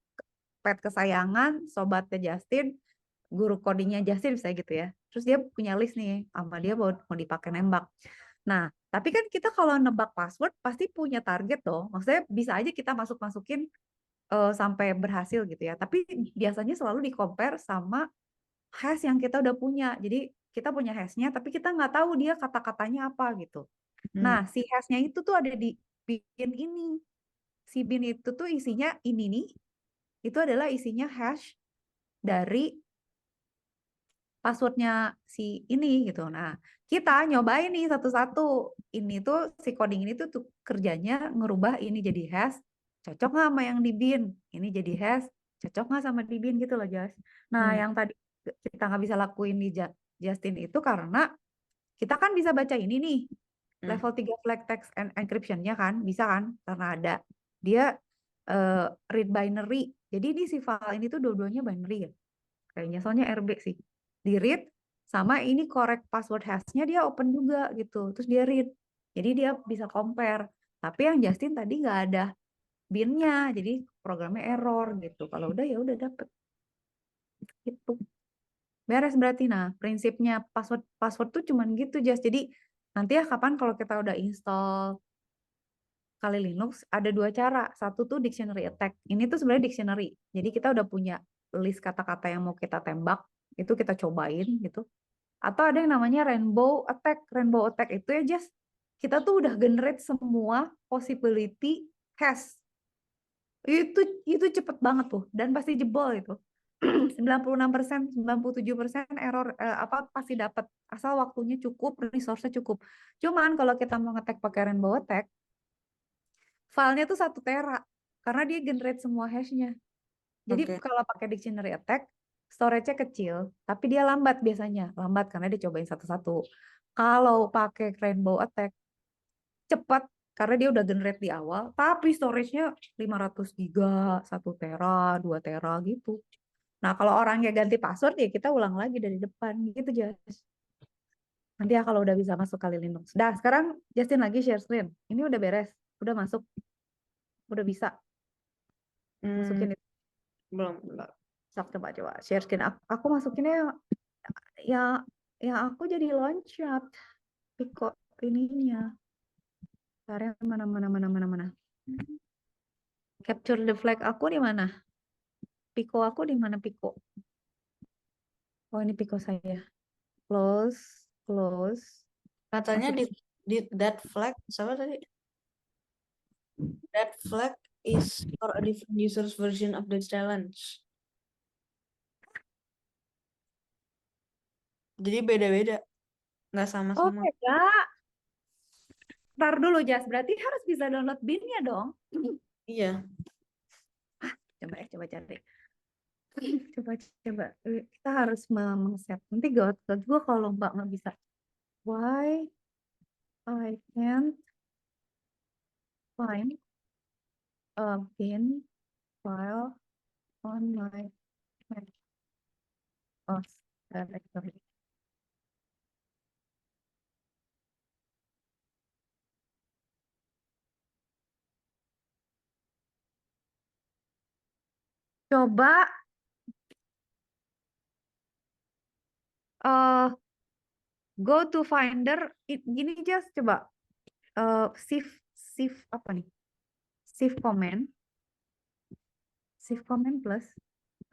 pet kesayangan, sobatnya Justin, guru codingnya Justin, misalnya gitu ya. Terus dia punya list nih, sama dia mau dipakai nembak. Nah, tapi kan kita kalau nebak password pasti punya target dong. Maksudnya bisa aja kita masukin sampai berhasil gitu ya. Tapi biasanya selalu di-compare sama hash yang kita udah punya. Jadi kita punya hashnya, tapi kita nggak tahu dia kata-katanya apa gitu. Nah, si hashnya itu tuh ada di bin ini. Si bin itu tuh isinya ini nih. Itu adalah isinya hash dari passwordnya si ini gitu. Nah, kita nyobain nih satu-satu. Ini tuh si coding ini tuh kerjanya ngerubah ini jadi hash. Cocok nggak sama yang di bin? Ini jadi hash. Cocok nggak sama di bin gitu loh, Jas. Nah, yang tadi kita nggak bisa lakuin di Justin itu karena kita kan bisa baca ini nih. Level 3 flag text and encryption-nya kan. Bisa kan? Karena ada. Dia read binary. Jadi ini si file ini tuh dua-duanya binary ya. Kayaknya soalnya RB sih. Di read sama ini correct password hash-nya dia open juga gitu. Terus dia read. Jadi dia bisa compare. Tapi yang Justin tadi nggak ada bin-nya. Jadi programnya error gitu. Kalau udah ya udah dapet. Gitu. Beres berarti. Nah, prinsipnya password password tuh cuman gitu, Just. Jadi nanti ya kapan kalau kita udah install Kali Linux ada dua cara. Satu tuh dictionary attack. Ini tuh sebenarnya dictionary. Jadi kita udah punya list kata-kata yang mau kita tembak, itu kita cobain gitu. Atau ada yang namanya rainbow attack. Rainbow attack itu ya just kita tuh udah generate semua possibility hash. Itu cepet banget tuh dan pasti jebol itu. 96%, 97% error apa pasti dapat asal waktunya cukup, resource-nya cukup. Cuman kalau kita mau ngetek pakai rainbow attack, filenya tuh 1 tera karena dia generate semua hashnya. Jadi kalau pakai dictionary attack, storage-nya kecil, tapi dia lambat biasanya. Lambat karena dicobain satu-satu. Kalau pakai rainbow attack, cepat karena dia udah generate di awal, tapi storage-nya 500 giga, 1 tera, 2 tera gitu. Nah, kalau orangnya ganti password ya kita ulang lagi dari depan gitu, Jas. Nanti ya kalau udah bisa masuk Kali Linux. Dah, sekarang Justin lagi share screen. Ini udah beres, udah masuk, udah bisa masukin itu.
Belum.
Sok, coba share screen. Aku masukinnya ya yang aku jadi loncat. Pico ininya. Caranya mana. Capture the flag aku di mana? Pico aku di mana Pico? Oh, ini Pico saya. Close.
Katanya
Masukin.
di that flag, siapa tadi? That flag is for a different user's version of the challenge. Jadi beda-beda, nggak
Oh,
sama-sama.
beda. Ntar dulu, Jas. Berarti harus bisa download bin-nya dong.
Iya.
Coba cari. Coba. Kita harus meng-set. Nanti gawat gue kalau nggak bisa. Why I can't find a bin file on my Mac OS directory. Coba eh Go to Finder. Gini just coba. Shift apa nih? Shift command. Shift command plus.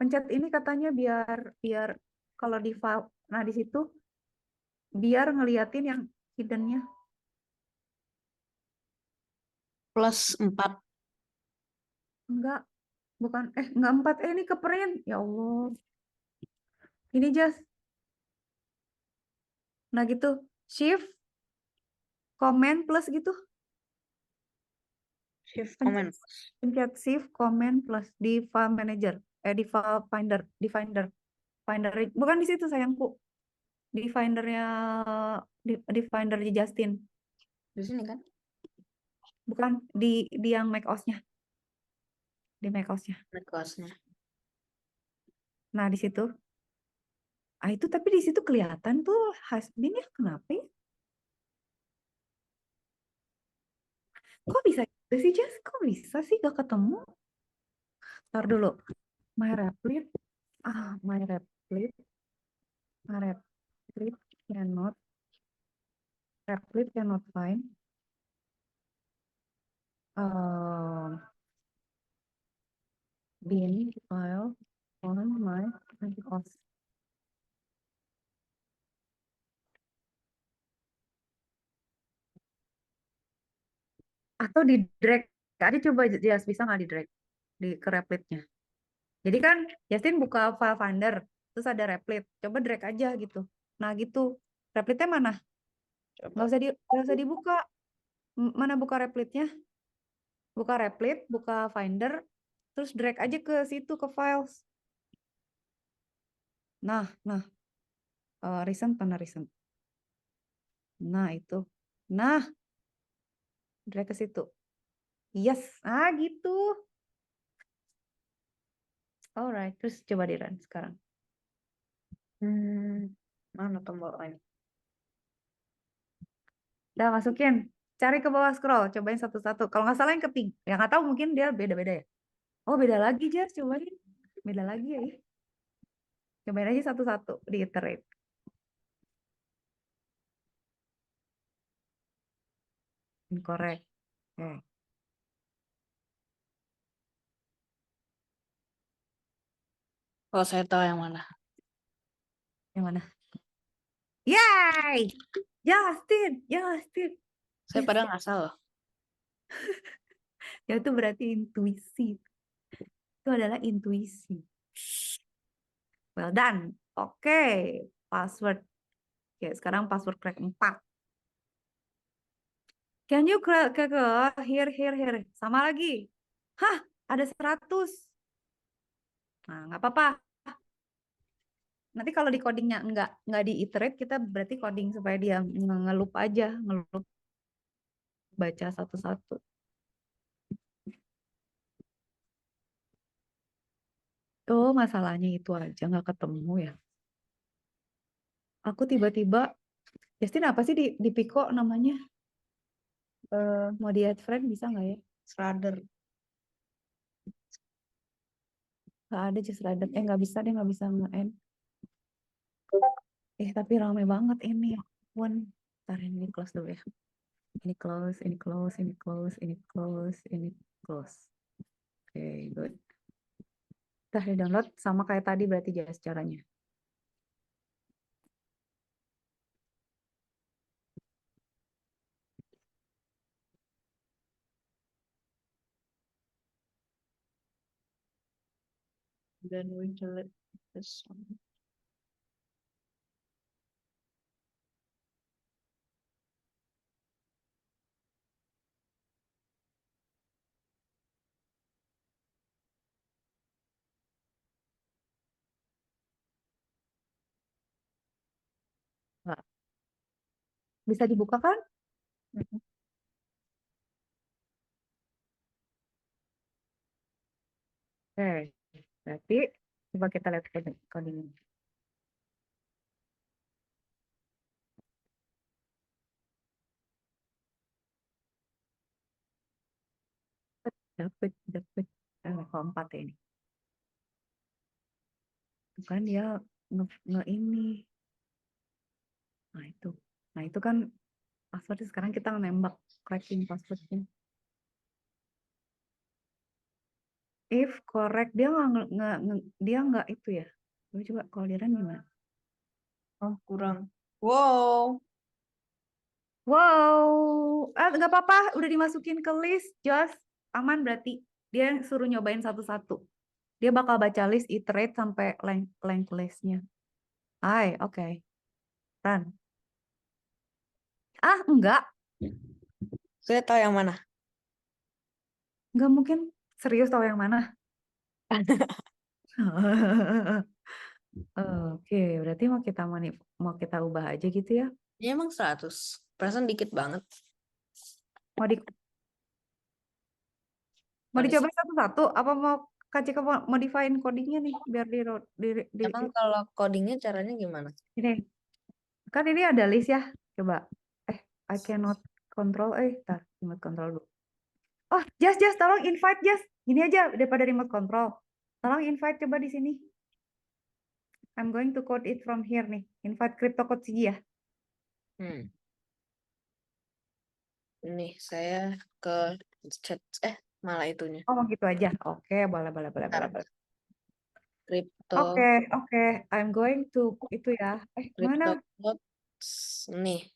Pencet ini katanya biar kalau di file. Nah di situ biar ngeliatin yang hiddennya.
+4.
Enggak. Bukan. Enggak 4. Ini ke print. Ya Allah. Ini just. Nah gitu. Shift command plus gitu.
Shift
Pencet,
command.
pencet shift command plus di file manager. Di file finder. Di finder. Finder. Bukan di situ sayangku. Di findernya. Di finder Justin.
Di sini kan?
Bukan. Di yang macOS-nya. Di macOS-nya.
MacOS-nya.
Nah di situ. Ah itu tapi di situ kelihatan tuh has-been ya, kenapa ya? Kok bisa gitu sih Jess? Kok bisa sih gak ketemu? Ntar dulu. My replit. My replit. My replit cannot find. Bin file on my macOS. Atau di drag aja, coba Jas, bisa nggak di drag ke replitnya. Jadi kan Justin buka file finder terus ada replit, coba drag aja gitu. Nah gitu, replitnya mana?
Coba.
Nggak usah dibuka. Mana buka replitnya? Buka replit, buka finder, terus drag aja ke situ ke files. Nah recent mana recent? Nah itu, nah drag ke situ. Yes, gitu. Alright, terus coba di run sekarang.
Mana tombol ini?
Udah masukin, cari ke bawah scroll, cobain satu-satu. Kalau nggak salah yang ketiga, ya nggak tahu mungkin dia beda-beda ya. Oh beda lagi Jas, cobain. Beda lagi ya. Cobain aja satu-satu, diiterate. Incorrect. Oke.
Oh, saya tahu yang mana.
Yang mana? Yay! Justin.
Saya
Yes.
padahal ngasal loh.
Ya itu berarti intuisi. Itu adalah intuisi. Well done. Oke. Password. Oke, sekarang password crack 4. Can you crack here. Sama lagi. Hah, ada 100. Nah, nggak apa-apa. Nanti kalau di codingnya nggak diiterate, kita berarti coding supaya dia ngelup aja, ngelup baca satu-satu. Oh, masalahnya itu aja nggak ketemu ya. Aku tiba-tiba, Justin apa sih di Pico namanya? Mau di add friend bisa nggak ya?
Shredder.
Nggak ada just random. Nggak bisa deh, nggak bisa nge-add. Tapi rame banget ini. Ampun. Ntar ini close dulu ya. Ini close, ini close, ini close, ini close, ini close. Oke, good. Ntar di download sama kayak tadi berarti just caranya.
Then we delete this one.
Nggak. Bisa dibuka kan? Oke, berarti coba kita lihat coding. Dapet. Level 4 ya ini. Bukan dia nge ini. Nah itu kan password. Sekarang kita nembak cracking passwordnya. If correct, dia nggak itu ya. Coba kalau dia gimana?
Oh, kurang. Wow.
Wow, nggak apa-apa, udah dimasukin ke list, just aman berarti. Dia suruh nyobain satu-satu. Dia bakal baca list, iterate sampai length listnya. Oke. Run. Enggak
Saya tahu yang mana.
mungkin. Serius tahu yang mana? Oke, berarti mau kita ubah aja gitu ya.
Ini emang 100. Perasaan dikit banget.
Mau di mau
Tadi
dicoba satu-satu apa mau kasih ke modifyin codingnya nih biar
emang kalau codingnya caranya gimana?
ini kan ini ada list ya. Coba I cannot control tar remote control dulu. Oh, just tolong invite just. Gini aja daripada remote control. Tolong invite coba di sini. I'm going to code it from here nih. Invite CryptoCoach ya.
Nih, saya ke chat malah itunya.
Oh, mau gitu aja. Oke, boleh.
Crypto,
Oke. I'm going to itu ya. Mana?
CryptoCoach nih.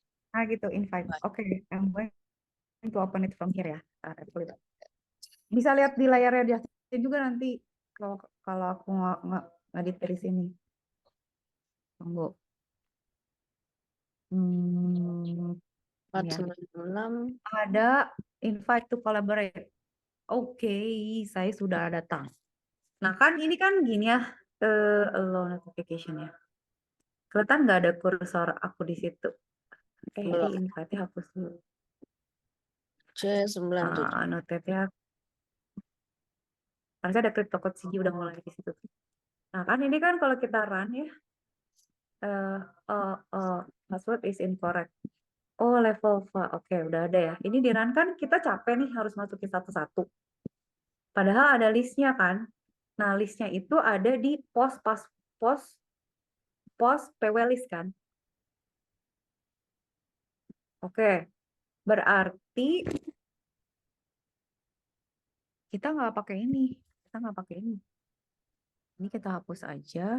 Gitu, invite. Oke, I'm going to open it from here ya. Bisa lihat di layarnya Justin juga nanti kalau aku ngedit dari sini. Tunggu. Ya.
496.
Ada invite to collaborate. Oke, saya sudah datang. Nah kan ini kan gini ya, allow notification ya. Kelihatan nggak ada kursor aku di situ. Jadi invite-nya hapus dulu.
C97.
Note-nya harusnya ada CryptoCoach udah mulai di situ. Nah kan ini kan kalau kita run ya, password is incorrect. Oh, level 4. Oke, udah ada ya. Ini di run kan kita capek nih harus masukin satu-satu. Padahal ada listnya kan. Nah, listnya itu ada di post PW list kan. Oke, berarti kita nggak pakai ini. Ini kita hapus aja.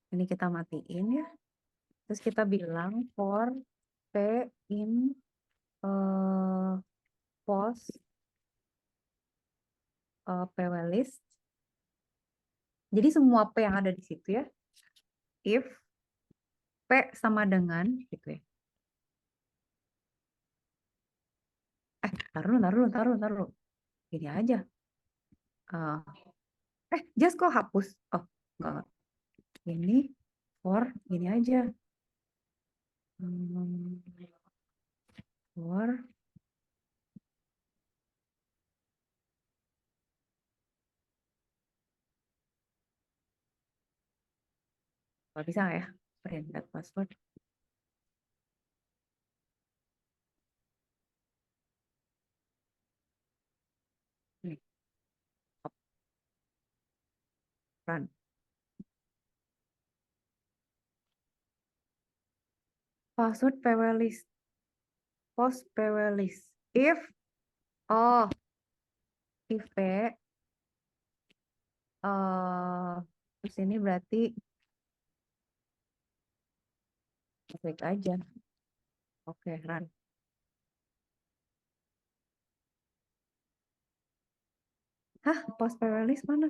Ini kita matiin ya. Terus kita bilang for p in post PW list. Jadi semua P yang ada di situ ya. If P sama dengan gitu ya. Taruh. Gini aja. Just kok hapus. Oh, enggak. Ini for gini aja. For bisa ya? Print that password. Nih. Run. Password PW list. Post PW list. If P terus ini berarti klik aja. Oke, run. Post PW list mana?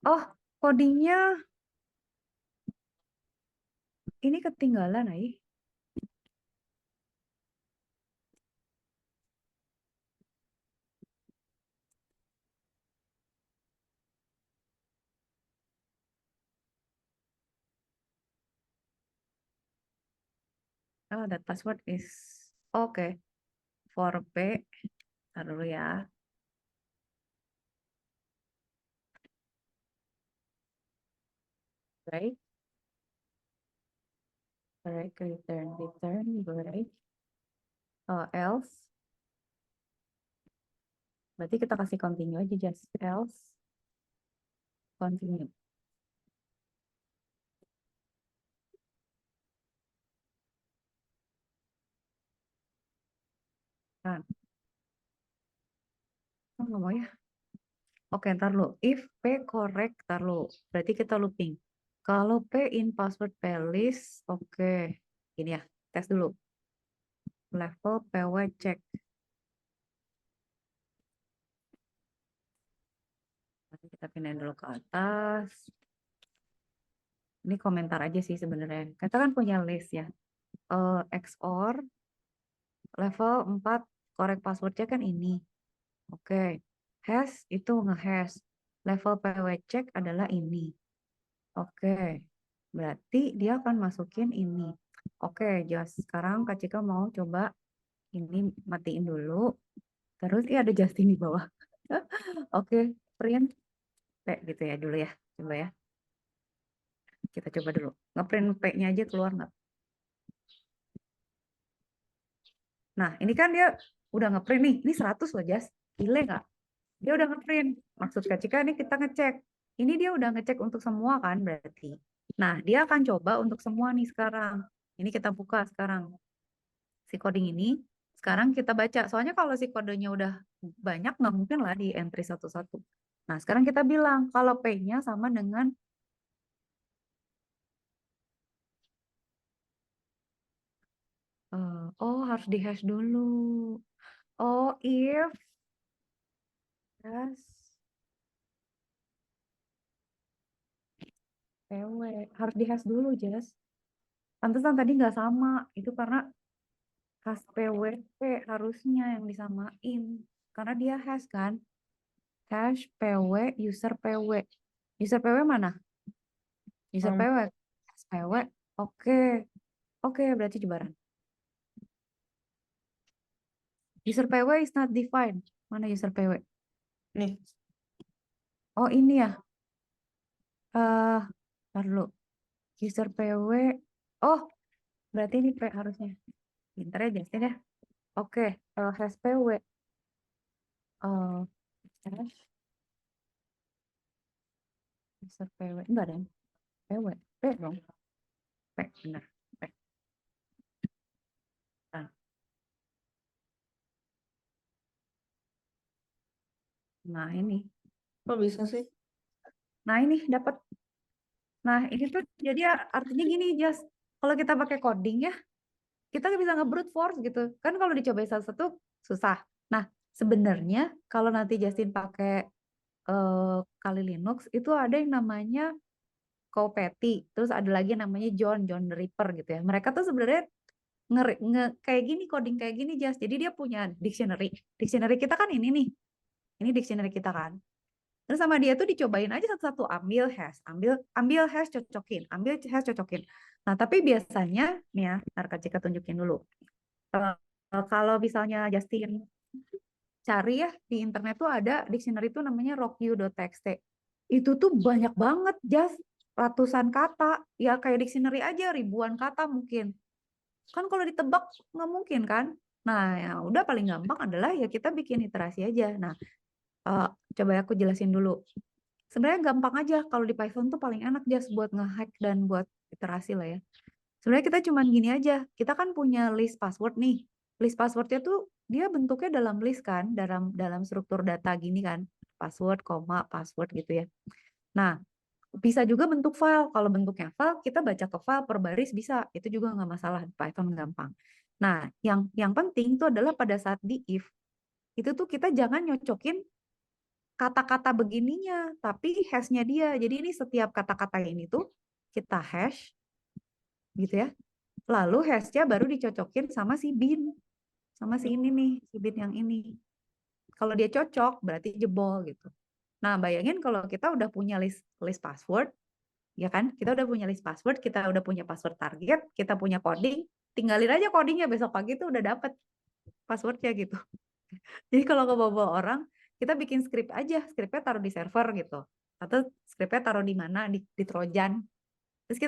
Oh, codingnya ini ketinggalan, that password is for P. Taruh dulu ya. Right. Correct, return, right. Else. Berarti kita kasih continue aja, just else continue. Kan. Oh, nggak mau ya. Oke, ntar lu. If P correct, ntar lu. Berarti kita looping. Kalau P in password list, oke. Ini ya, tes dulu. Level PW check. Nanti kita pindahin dulu ke atas. Ini komentar aja sih sebenarnya. Kita kan punya list ya. XOR level 4 correct passwordnya kan ini. Oke. Hash itu ngehash. Level PW check adalah ini. Oke. Berarti dia akan masukin ini. Oke, just sekarang Kak Cika mau coba ini matiin dulu. Terus ada Justin di bawah. Oke, print P gitu ya dulu ya. Coba ya. Kita coba dulu. Ngeprint P-nya aja keluar nggak? Nah, ini kan dia udah ngeprint nih. Ini 100 loh, Jas. Gile nggak? Dia udah ngeprint. Maksud Kak Cika ini kita ngecek. Ini dia udah ngecek untuk semua kan berarti. Nah, dia akan coba untuk semua nih sekarang. Ini kita buka sekarang. Si coding ini. Sekarang kita baca. Soalnya kalau si kodenya udah banyak, nggak mungkin lah di entry satu-satu. Nah, sekarang kita bilang kalau P-nya sama dengan oh harus di hash dulu. Oh, if hash PW harus di hash dulu, Jess. Pantesan tadi nggak sama. Itu karena hash PWP harusnya yang disamain. Karena dia hash kan. Hash PW, user PW. User PW mana? User
Hmm,
PW. Hash PW. Oke. Oke, berarti jebaran. User PW is not defined. Mana user PW?
nih.
Oh, ini ya. Ntar dulu. User PW. Oh, berarti ini P harusnya. Pinter ya, Justin ya. Oke, hash PW. Hash user PW. Enggak deh. PW. P dong. P, benar. P. Nah, nah ini.
Kok bisa sih?
Nah ini dapat. Nah ini tuh jadi artinya gini, Jas. Kalau kita pakai coding ya, kita bisa nge-brute force gitu. Kan kalau dicobain satu-satu susah. Nah, sebenarnya kalau nanti Justin pakai Kali Linux itu ada yang namanya Copeti, terus ada lagi yang namanya John the Ripper gitu ya. Mereka tuh sebenarnya kayak gini coding kayak gini Jas. Jadi dia punya dictionary. Dictionary kita kan ini nih. Ini dictionary kita kan. Terus sama dia tuh dicobain aja satu-satu, ambil hash cocokin, ambil hash cocokin. Nah, tapi biasanya nih ya, ntar Kak Cika tunjukin dulu. Kalau misalnya Justin cari ya di internet tuh ada dictionary tuh namanya rockyou.txt. Itu tuh banyak banget, Just ratusan kata. Ya kayak dictionary aja ribuan kata mungkin. Kan kalau ditebak nggak mungkin kan? Nah, ya udah paling gampang adalah ya kita bikin iterasi aja. Nah, eh, coba aku jelasin dulu. Sebenarnya gampang aja kalau di Python tuh paling enak just buat ngehack dan buat iterasi lah ya. Sebenarnya kita cuman gini aja. Kita kan punya list password nih. List passwordnya tuh dia bentuknya dalam list kan, dalam struktur data gini kan. Password, koma, password gitu ya. Nah, bisa juga bentuk file. Kalau bentuknya file, kita baca ke file per baris bisa. Itu juga nggak masalah di Python gampang. Nah, yang penting itu adalah pada saat di if itu tuh kita jangan nyocokin kata-kata begininya, tapi hashnya dia. Jadi ini setiap kata-kata ini tuh kita hash, gitu ya. Lalu hashnya baru dicocokin sama si bin, sama si ini nih, si bin yang ini. Kalau dia cocok, berarti jebol gitu. Nah, bayangin kalau kita udah punya list password, ya kan? Kita udah punya list password, kita udah punya password target, kita punya coding, tinggalin aja codingnya besok pagi tuh udah dapet passwordnya gitu. Jadi kalau kebobol orang, kita bikin script aja, scriptnya taruh di server gitu, atau scriptnya taruh di mana di Trojan. Terus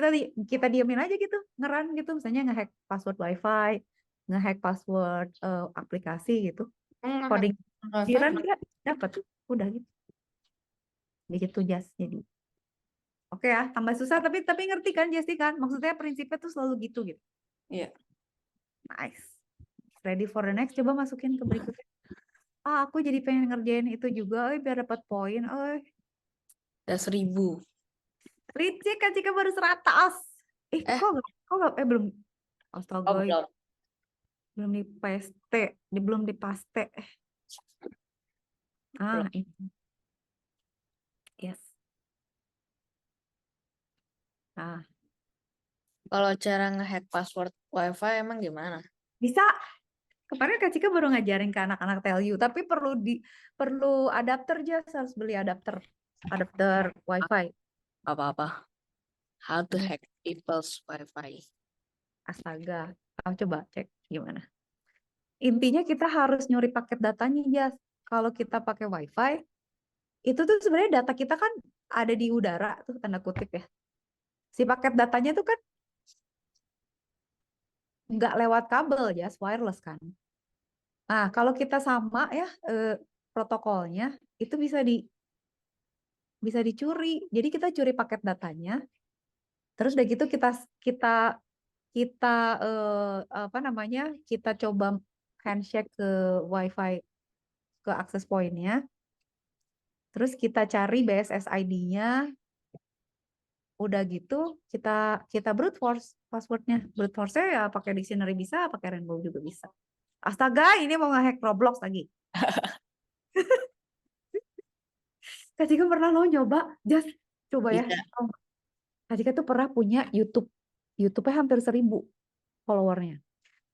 kita diemin aja gitu, ngeran gitu, misalnya ngehack password WiFi, ngehack password aplikasi gitu, coding diran dia dapat, udah gitu, begitu Jas. Jadi oke ya, tambah susah tapi ngerti kan Jasti kan? Maksudnya prinsipnya tuh selalu gitu gitu.
Iya.
Nice. ready for the next, coba masukin ke berikutnya. Aku jadi pengen ngerjain itu juga, biar dapat poin.
Udah 1000.
Licik, Kak Cika baru 100.
Eh,
Kok nggak, belum.
oh
Astaga,
belum.
belum belum dipaste.
Belum.
Ini. Yes.
Kalau cara ngehack password WiFi emang gimana?
Bisa. Kemarin Kak Cika baru ngajarin ke anak-anak TELU, tapi perlu adapter aja, harus beli adapter WiFi.
Apa-apa? How to
Ini
hack people's WiFi.
astaga, kamu coba cek gimana. Intinya kita harus nyuri paket datanya, Jas. Kalau kita pakai WiFi, itu tuh sebenarnya data kita kan ada di udara tuh, tanda kutip ya. Si paket datanya tuh kan nggak lewat kabel, Jas, wireless kan. Nah, kalau kita sama ya protokolnya itu bisa dicuri. Jadi kita curi paket datanya, terus udah gitu kita kita apa namanya? Kita coba handshake ke WiFi, ke access point-nya. Terus kita cari BSS ID-nya. Udah gitu kita brute force passwordnya. Brute force-nya ya pakai dictionary bisa, pakai Rainbow juga bisa. Astaga, ini mau nge-hack Roblox lagi. Kak Cika pernah lo nyoba, just coba ya.
Bisa.
Kak Cika tuh pernah punya YouTube. YouTube-nya hampir 1000 followernya.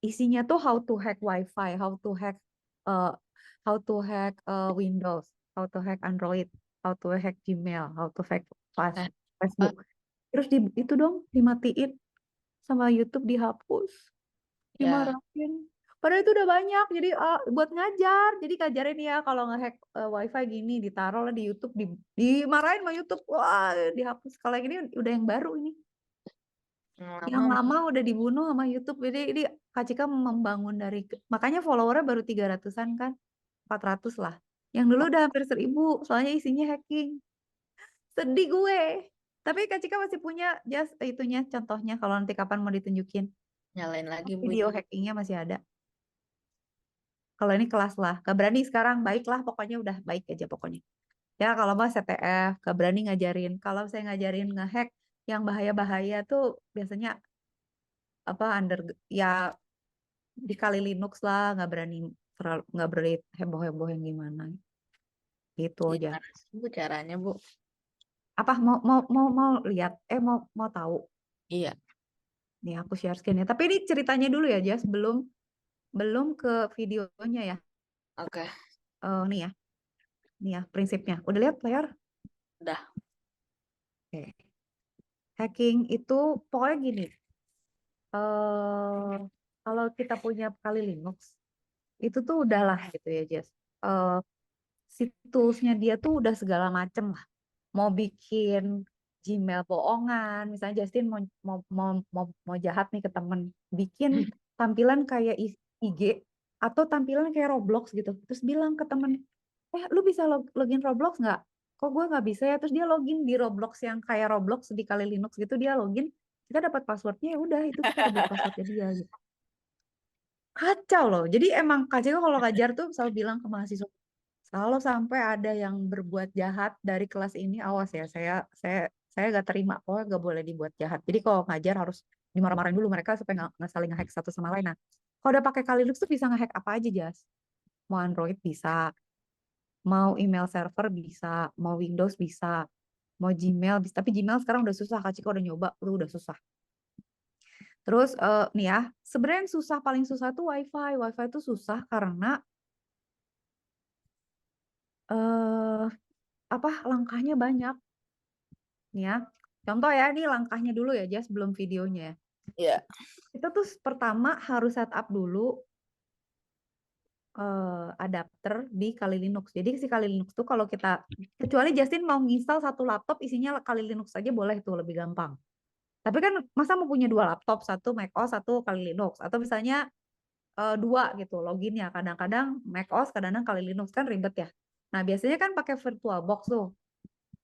Isinya tuh how to hack WiFi, uh, how to hack Windows, how to hack Android, how to hack Gmail, how to hack
Eh, apa?
Facebook. Terus itu dong dimatiin sama YouTube, dihapus,
Ya,
dimarahin. Padahal itu udah banyak, jadi buat ngajar. Jadi ngajarin ya kalau ngehack WiFi gini, ditaruh lah di YouTube, dimarahin sama YouTube. Wah, dihapus. Kalau yang ini udah yang baru ini. Yang
lama.
lama udah dibunuh sama YouTube. Jadi ini Kak Cika membangun makanya followernya baru 300-an kan, 400 lah. Yang dulu udah hampir 1000, soalnya isinya hacking. Sedih gue. Tapi Kak Cika masih punya itunya, contohnya kalau nanti kapan mau ditunjukin.
Nyalain lagi, Bu.
Video hackingnya masih ada. Kalau ini kelas lah. Gak berani sekarang, baiklah pokoknya, udah baik aja pokoknya. Ya kalau mau CTF, gak berani ngajarin. Kalau saya ngajarin ngehack yang bahaya-bahaya tuh biasanya ya dikali Linux lah, nggak berani heboh-heboh yang gimana gitu aja.
Gimana sih, Bu, caranya, Bu?
Apa mau lihat, mau tahu?
Iya.
Nih aku share screen ya. Tapi ini ceritanya dulu ya, Jas, belum ke videonya ya.
Oke.
Nih ya prinsipnya. Udah lihat layar?
Udah.
Oke. Hacking itu pokoknya gini. Kalau kita punya kali Linux, itu tuh udahlah gitu ya, Jess. Situsnya dia tuh udah segala macem lah. Mau bikin Gmail bohongan, misalnya Justin mau jahat nih ke temen, bikin tampilan kayak IG atau tampilan kayak Roblox gitu. Terus bilang ke temen, lu bisa login Roblox nggak? Kok gue nggak bisa ya? Terus dia login di Roblox yang kayak Roblox di kali Linux gitu, dia login, kita dapat passwordnya, ya udah itu kita dapat passwordnya dia gitu. Kacau loh. Jadi emang kacau kalau ngajar tuh selalu bilang ke mahasiswa, kalau sampai ada yang berbuat jahat dari kelas ini, awas ya, saya gak terima, gak boleh dibuat jahat. Jadi kalau ngajar harus dimarah-marahin dulu mereka supaya nggak saling ngehack satu sama lain. Nah, kalau udah pakai kali Linux tuh bisa ngehack apa aja, Jas. Mau Android bisa, mau email server bisa, mau Windows bisa, mau Gmail bisa. Tapi Gmail sekarang udah susah, Kak Ciko udah nyoba, udah susah. Terus nih ya, sebenarnya yang paling susah tuh WiFi. WiFi itu susah karena langkahnya banyak. Nih ya, contoh ya, ini langkahnya dulu ya, Jas, belum videonya ya.
Iya.
Kita tuh pertama harus setup dulu adapter di Kali Linux. Jadi si Kali Linux tuh kalau kita, kecuali Justin mau nginstal satu laptop isinya Kali Linux aja, boleh tuh, lebih gampang. Tapi kan masa mau punya 2 laptop, satu macOS, satu Kali Linux. Atau misalnya 2 gitu loginnya. Kadang-kadang macOS, kadang-kadang Kali Linux, kan ribet ya. Nah biasanya kan pakai VirtualBox tuh.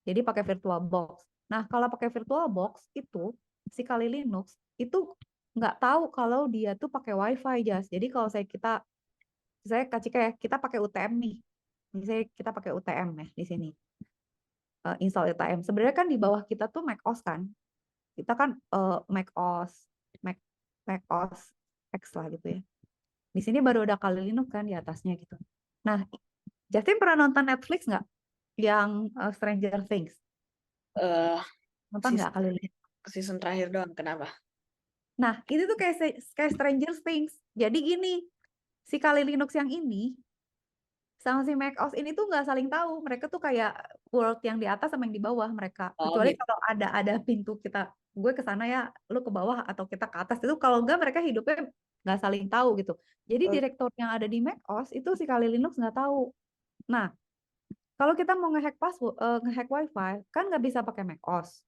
Jadi pakai VirtualBox. Nah kalau pakai VirtualBox itu si Kali Linux itu nggak tahu kalau dia tuh pakai WiFi, Jas. Jadi kalau saya Kak Cika ya, kita pakai UTM nih. Misalnya kita pakai UTM ya di sini. Install UTM. Sebenarnya kan di bawah kita tuh macOS kan. Kita kan macOS, Mac macOS X lah gitu ya. Di sini baru ada Kali Linux kan di atasnya gitu. Nah, Justin pernah nonton Netflix nggak? Yang Stranger Things.
Eh,
Nonton nggak
season,
Kali Linux?
season terakhir doang. Kenapa?
Nah, itu tuh kayak Stranger Things. Jadi gini, si Kali Linux yang ini sama si macOS ini tuh nggak saling tahu. Mereka tuh kayak world yang di atas sama yang di bawah mereka.
Oh
Kecuali
gitu.
kalau ada pintu kita, gue ke sana ya, lu ke bawah atau kita ke atas itu kalau nggak mereka hidupnya nggak saling tahu gitu. Jadi
Oh,
direktur yang ada di macOS itu si Kali Linux nggak tahu. Nah, kalau kita mau ngehack password, ngehack WiFi, kan nggak bisa pakai macOS.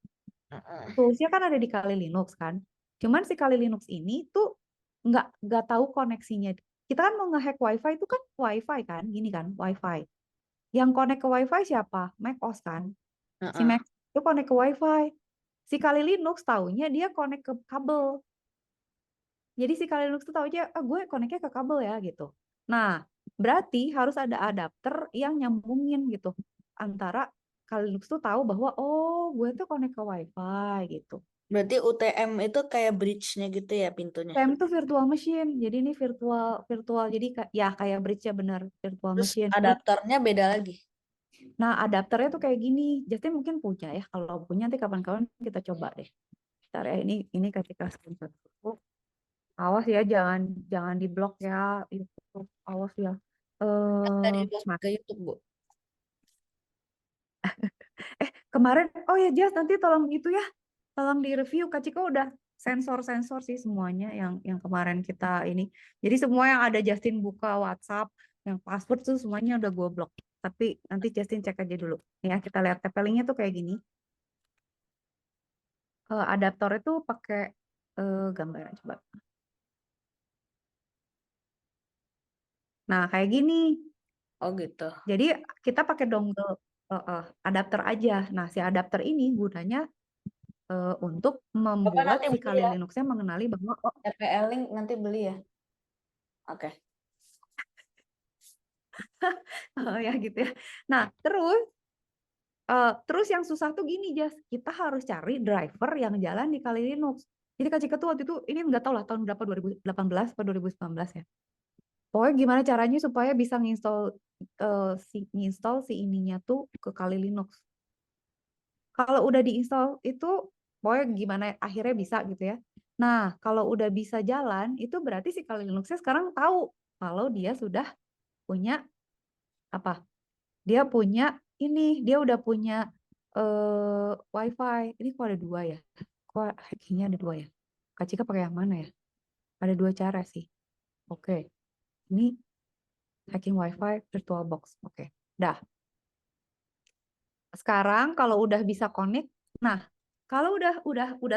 heeh.
Toolsnya kan ada di Kali Linux kan. Cuman si Kali Linux ini tuh nggak tahu koneksinya. Kita kan mau ngehack WiFi itu kan WiFi kan, gini kan, WiFi. Yang connect ke WiFi siapa? macOS kan. Si
Heeh.
Mac itu connect ke WiFi. Si Kali Linux taunya dia connect ke kabel. Jadi si Kali Linux tuh taunya, gue connect-nya ke kabel ya gitu. Nah, berarti harus ada adapter yang nyambungin gitu. Antara Kali Linux tuh tahu bahwa, oh gue tuh connect ke WiFi gitu.
Berarti UTM itu kayak bridge-nya gitu ya pintunya.
VM itu virtual machine. Jadi ini virtual virtual. Jadi ya kayak bridge-nya bener virtual
Terus
machine. Terus,
adaptornya beda lagi.
nah adapternya tuh kayak gini. Justin mungkin punya ya. Kalau punya nanti kapan-kapan kita coba deh. Ntar ya ini ketika screenshot dulu. Awas ya jangan jangan diblok ya YouTube. Awas ya.
Tadi
Eh
bos
Mas.
ke YouTube, Bu.
Kemarin oh ya Jas nanti tolong itu ya. Tolong direview. Kak Ciko udah sensor-sensor sih semuanya yang kemarin kita ini. Jadi semua yang ada Justin buka WhatsApp, yang password tuh semuanya udah gue blok. Tapi nanti Justin cek aja dulu. Ya, kita lihat tempelingnya tuh kayak gini. Adaptornya tuh pakai gambaran coba. Nah, kayak gini.
Oh gitu.
Jadi kita pakai dongle adapter aja. Nah, si adapter ini gunanya untuk
Bapak
membuat
nanti
si
beli
Kali
ya.
Linux-nya mengenali bahwa oh,
RPL link nanti beli ya. Oke.
ya gitu ya. Nah, terus yang susah tuh gini, Jas. Kita harus cari driver yang jalan di Kali Linux. Jadi Kak Cika tuh waktu itu, ini nggak tahu lah tahun berapa, 2018 atau 2019 ya. Pokoknya gimana caranya supaya bisa nginstall si ininya tuh ke Kali Linux. Kalau udah diinstal itu, pokoknya gimana akhirnya bisa gitu ya. Nah, kalau udah bisa jalan, itu berarti si Kali Linuxnya sekarang tahu kalau dia sudah punya apa? Dia punya ini, dia udah punya WiFi. Ini kok ada dua ya? Kok hackingnya ada dua ya? Kak Cika pakai yang mana ya? Ada dua cara sih. Oke, ini hacking WiFi VirtualBox. Oke, dah. Sekarang kalau udah bisa connect, nah kalau udah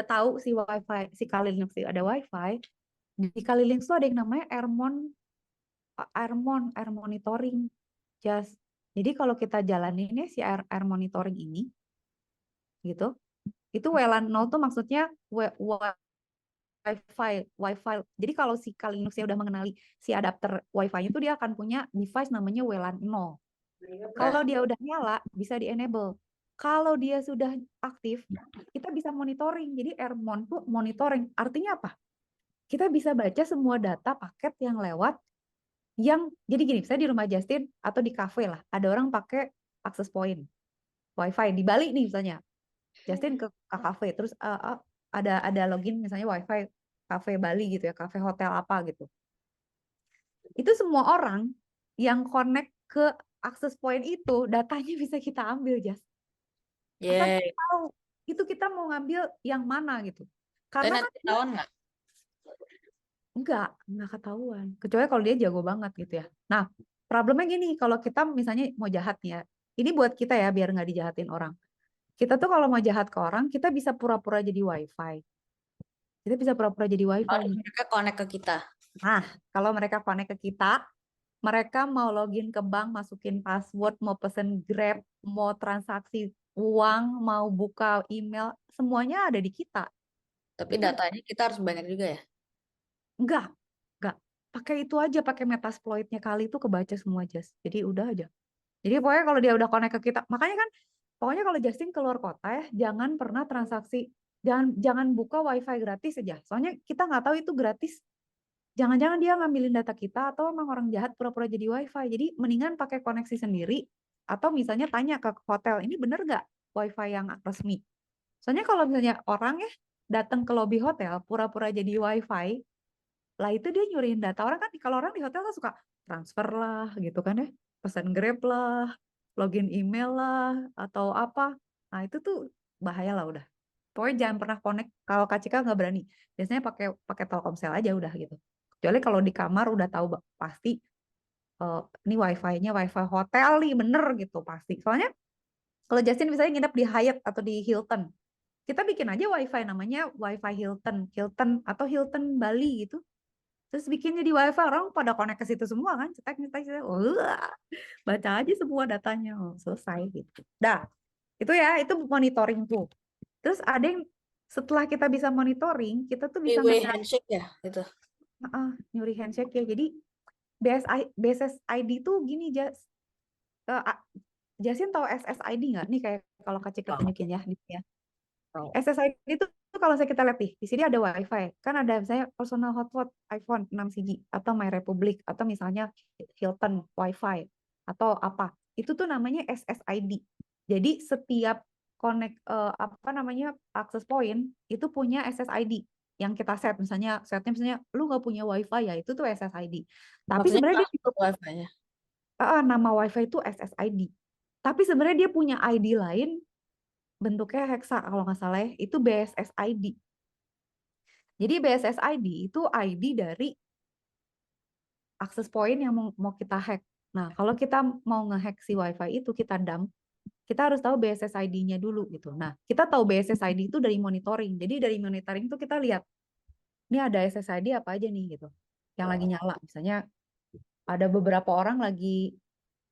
tahu si WiFi, si Kali Linux ada WiFi, di Kali Linux tuh ada yang namanya Air Monitoring. Just. Jadi kalau kita jalanin ya si Air Monitoring ini, gitu, itu WLAN 0 tuh maksudnya WiFi, WiFi. Jadi kalau si Kali Linux udah mengenali si adapter WiFi-nya itu dia akan punya device namanya WLAN 0. Kalau dia udah nyala, bisa di-enable. Kalau dia sudah aktif, kita bisa monitoring. Jadi Airmon tuh monitoring. Artinya apa? Kita bisa baca semua data paket yang lewat jadi gini, saya di rumah Justin atau di cafe lah, ada orang pakai access point WiFi di Bali nih misalnya. Justin ke cafe, terus ada login misalnya WiFi cafe Bali gitu ya, cafe hotel apa gitu. Itu semua orang yang connect ke access point itu, datanya bisa kita ambil, Jas. Asal
Yeay.
kita tahu itu kita mau ngambil yang mana gitu.
Tapi
Karena kan
nanti ketahuan nggak?
enggak ketahuan. Kecuali kalau dia jago banget gitu ya. Nah, problemnya gini, kalau kita misalnya mau jahat nih ya, ini buat kita ya biar nggak dijahatin orang. Kita tuh kalau mau jahat ke orang, kita bisa pura-pura jadi WiFi. Kita bisa pura-pura jadi
Oh,
WiFi nih.
mereka connect ke kita.
Nah, kalau mereka connect ke kita, mereka mau login ke bank, masukin password, mau pesen Grab, mau transaksi uang, mau buka email, semuanya ada di kita.
Tapi datanya kita harus banyak juga ya.
Enggak. Pakai itu aja, pakai Metasploit-nya kali itu kebaca semua, Jas. Jadi udah aja. Jadi pokoknya kalau dia udah connect ke kita, makanya kan pokoknya kalau Justin keluar kota ya, jangan pernah transaksi, jangan buka wifi gratis aja. Soalnya kita nggak tahu itu gratis. Jangan-jangan dia ngambilin data kita atau emang orang jahat pura-pura jadi wifi. Jadi mendingan pakai koneksi sendiri atau misalnya tanya ke hotel, ini bener nggak wifi yang resmi? Soalnya kalau misalnya orang ya datang ke lobby hotel pura-pura jadi wifi, lah itu dia nyuriin data orang kan. Kalau orang di hotel kan suka transfer lah gitu kan ya, pesan Grab lah, login email lah atau apa. Nah itu tuh bahaya lah udah. Pokoknya jangan pernah connect. Kalau Kak Cika nggak berani, biasanya pakai pakai Telkomsel aja udah gitu. Kecuali kalau di kamar udah tahu pasti ini wifi-nya wifi hotel nih bener gitu pasti. Soalnya kalau Justin misalnya nginep di Hyatt atau di Hilton, kita bikin aja wifi namanya wifi Hilton, Hilton atau Hilton Bali gitu. Terus bikin jadi wifi, orang pada connect ke situ semua kan, cetek cetek cetek, wah, baca aja semua datanya, oh, selesai gitu. Dah, itu ya, itu monitoring tuh. Terus ada yang setelah kita bisa monitoring, kita tuh bisa
Three-way
ngecek
handshake ya itu.
nyuri handshake ya. Jadi BSS ID tuh gini, Jasin tahu SSID nggak? Nih kayak kalau Kak Cika
Oh,
tunjukin ya, ya.
oh.
SSID itu kalau saya kita lihat nih, di sini ada WiFi. Kan ada misalnya personal hotspot iPhone 6 CG atau My Republic atau misalnya Hilton WiFi atau apa. Itu tuh namanya SSID. Jadi setiap connect apa namanya akses point itu punya SSID yang kita set. Misalnya setnya misalnya lu nggak punya WiFi ya itu tuh SSID. Tapi
Maksudnya
sebenarnya dia
password wifi-nya.
nama WiFi itu SSID. Tapi sebenarnya dia punya ID lain bentuknya hexa kalau nggak salah ya, itu BSSID. Jadi BSSID itu ID dari akses point yang mau kita hack. Nah, kalau kita mau ngehack si WiFi itu, kita dump, kita harus tahu BSSID-nya dulu gitu. Nah, kita tahu BSSID itu dari monitoring. Jadi dari monitoring itu kita lihat, ini ada SSID apa aja nih gitu, yang lagi nyala. Misalnya ada beberapa orang lagi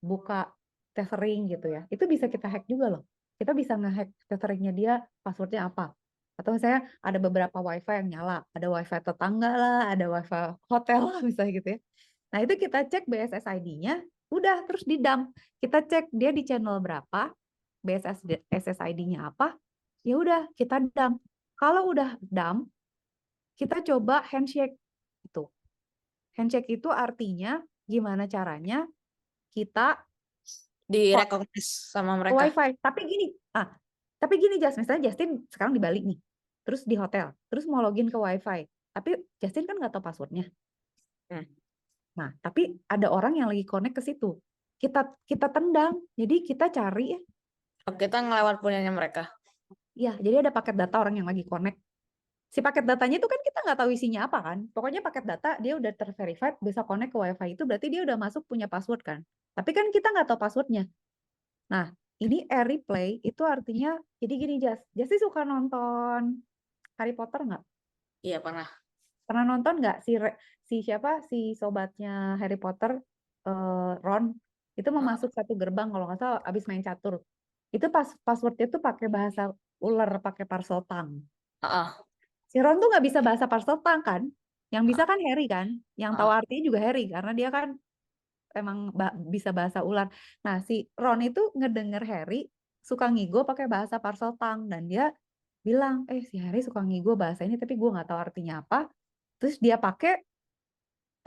buka tethering gitu ya, itu bisa kita hack juga loh. Kita bisa ngehack tetheringnya dia, passwordnya apa. Atau misalnya ada beberapa wifi yang nyala, ada wifi tetangga lah, ada wifi hotel lah misalnya gitu ya. Nah itu kita cek BSSID-nya, udah terus di dump. Kita cek dia di channel berapa, BSSID-nya apa, ya udah kita dump. Kalau udah dump, kita coba handshake itu. Handshake itu artinya gimana caranya kita
Direcognize sama mereka.
WiFi. Tapi gini misalnya Justin sekarang di Bali nih, terus di hotel, terus mau login ke WiFi, tapi Justin kan nggak tahu passwordnya.
Hmm.
Nah, tapi ada orang yang lagi connect ke situ. Kita tendang, jadi kita cari,
Oh, kita ngelewat punyanya mereka.
ya, jadi ada paket data orang yang lagi connect. Si paket datanya itu kan kita nggtt tahu isinya apa kan. Pokoknya paket data dia udah terverified bisa connect ke WiFi itu berarti dia udah masuk punya password kan. Tapi kan kita nggak tahu passwordnya. Nah, ini air replay itu artinya jadi gini Jas suka nonton Harry Potter nggak?
Iya, pernah.
Pernah nonton nggak si siapa si sobatnya Harry Potter Ron itu mau masuk satu gerbang kalau nggak salah abis main catur. Itu passwordnya tuh pakai bahasa ular, pakai parseltang.
Ah,
Si Ron tuh nggak bisa bahasa parseltang kan? Yang bisa kan Harry kan? Yang tahu
ah.
artinya juga Harry karena dia kan emang bisa bahasa ular. Nah, si Ron itu ngedenger Harry suka ngigo pakai bahasa parseltang dan dia bilang, si Harry suka ngigo bahasa ini tapi gue nggak tahu artinya apa. Terus dia pakai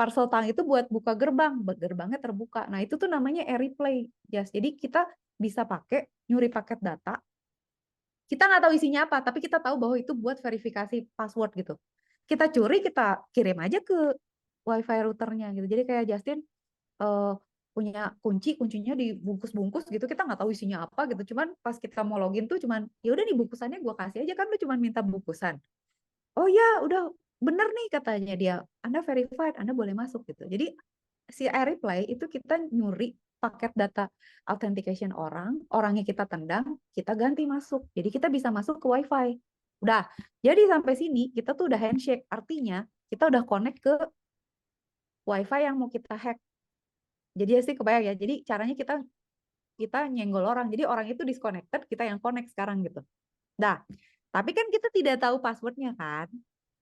parseltang itu buat buka gerbang, gerbangnya terbuka. Nah, itu tuh namanya AirReplay. Jadi kita bisa pakai nyuri paket data. Kita nggak tahu isinya apa, tapi kita tahu bahwa itu buat verifikasi password gitu. Kita curi, kita kirim aja ke WiFi routernya gitu. Jadi kayak Justin eh, punya kuncinya dibungkus-bungkus gitu, kita nggak tahu isinya apa gitu, cuman pas kita mau login tuh cuman ya udah nih bungkusannya gue kasih aja kan, lu cuman minta bungkusan, oh ya udah bener nih katanya dia, Anda verified, Anda boleh masuk gitu. Jadi si AirReply itu kita nyuri paket data authentication orangnya kita tendang, kita ganti masuk, jadi kita bisa masuk ke WiFi. Udah, jadi sampai sini kita tuh udah handshake, artinya kita udah connect ke WiFi yang mau kita hack. Jadi sih kebayang ya. Jadi caranya kita nyenggol orang. Jadi orang itu disconnected, kita yang connect sekarang gitu. Nah, tapi kan kita tidak tahu passwordnya kan.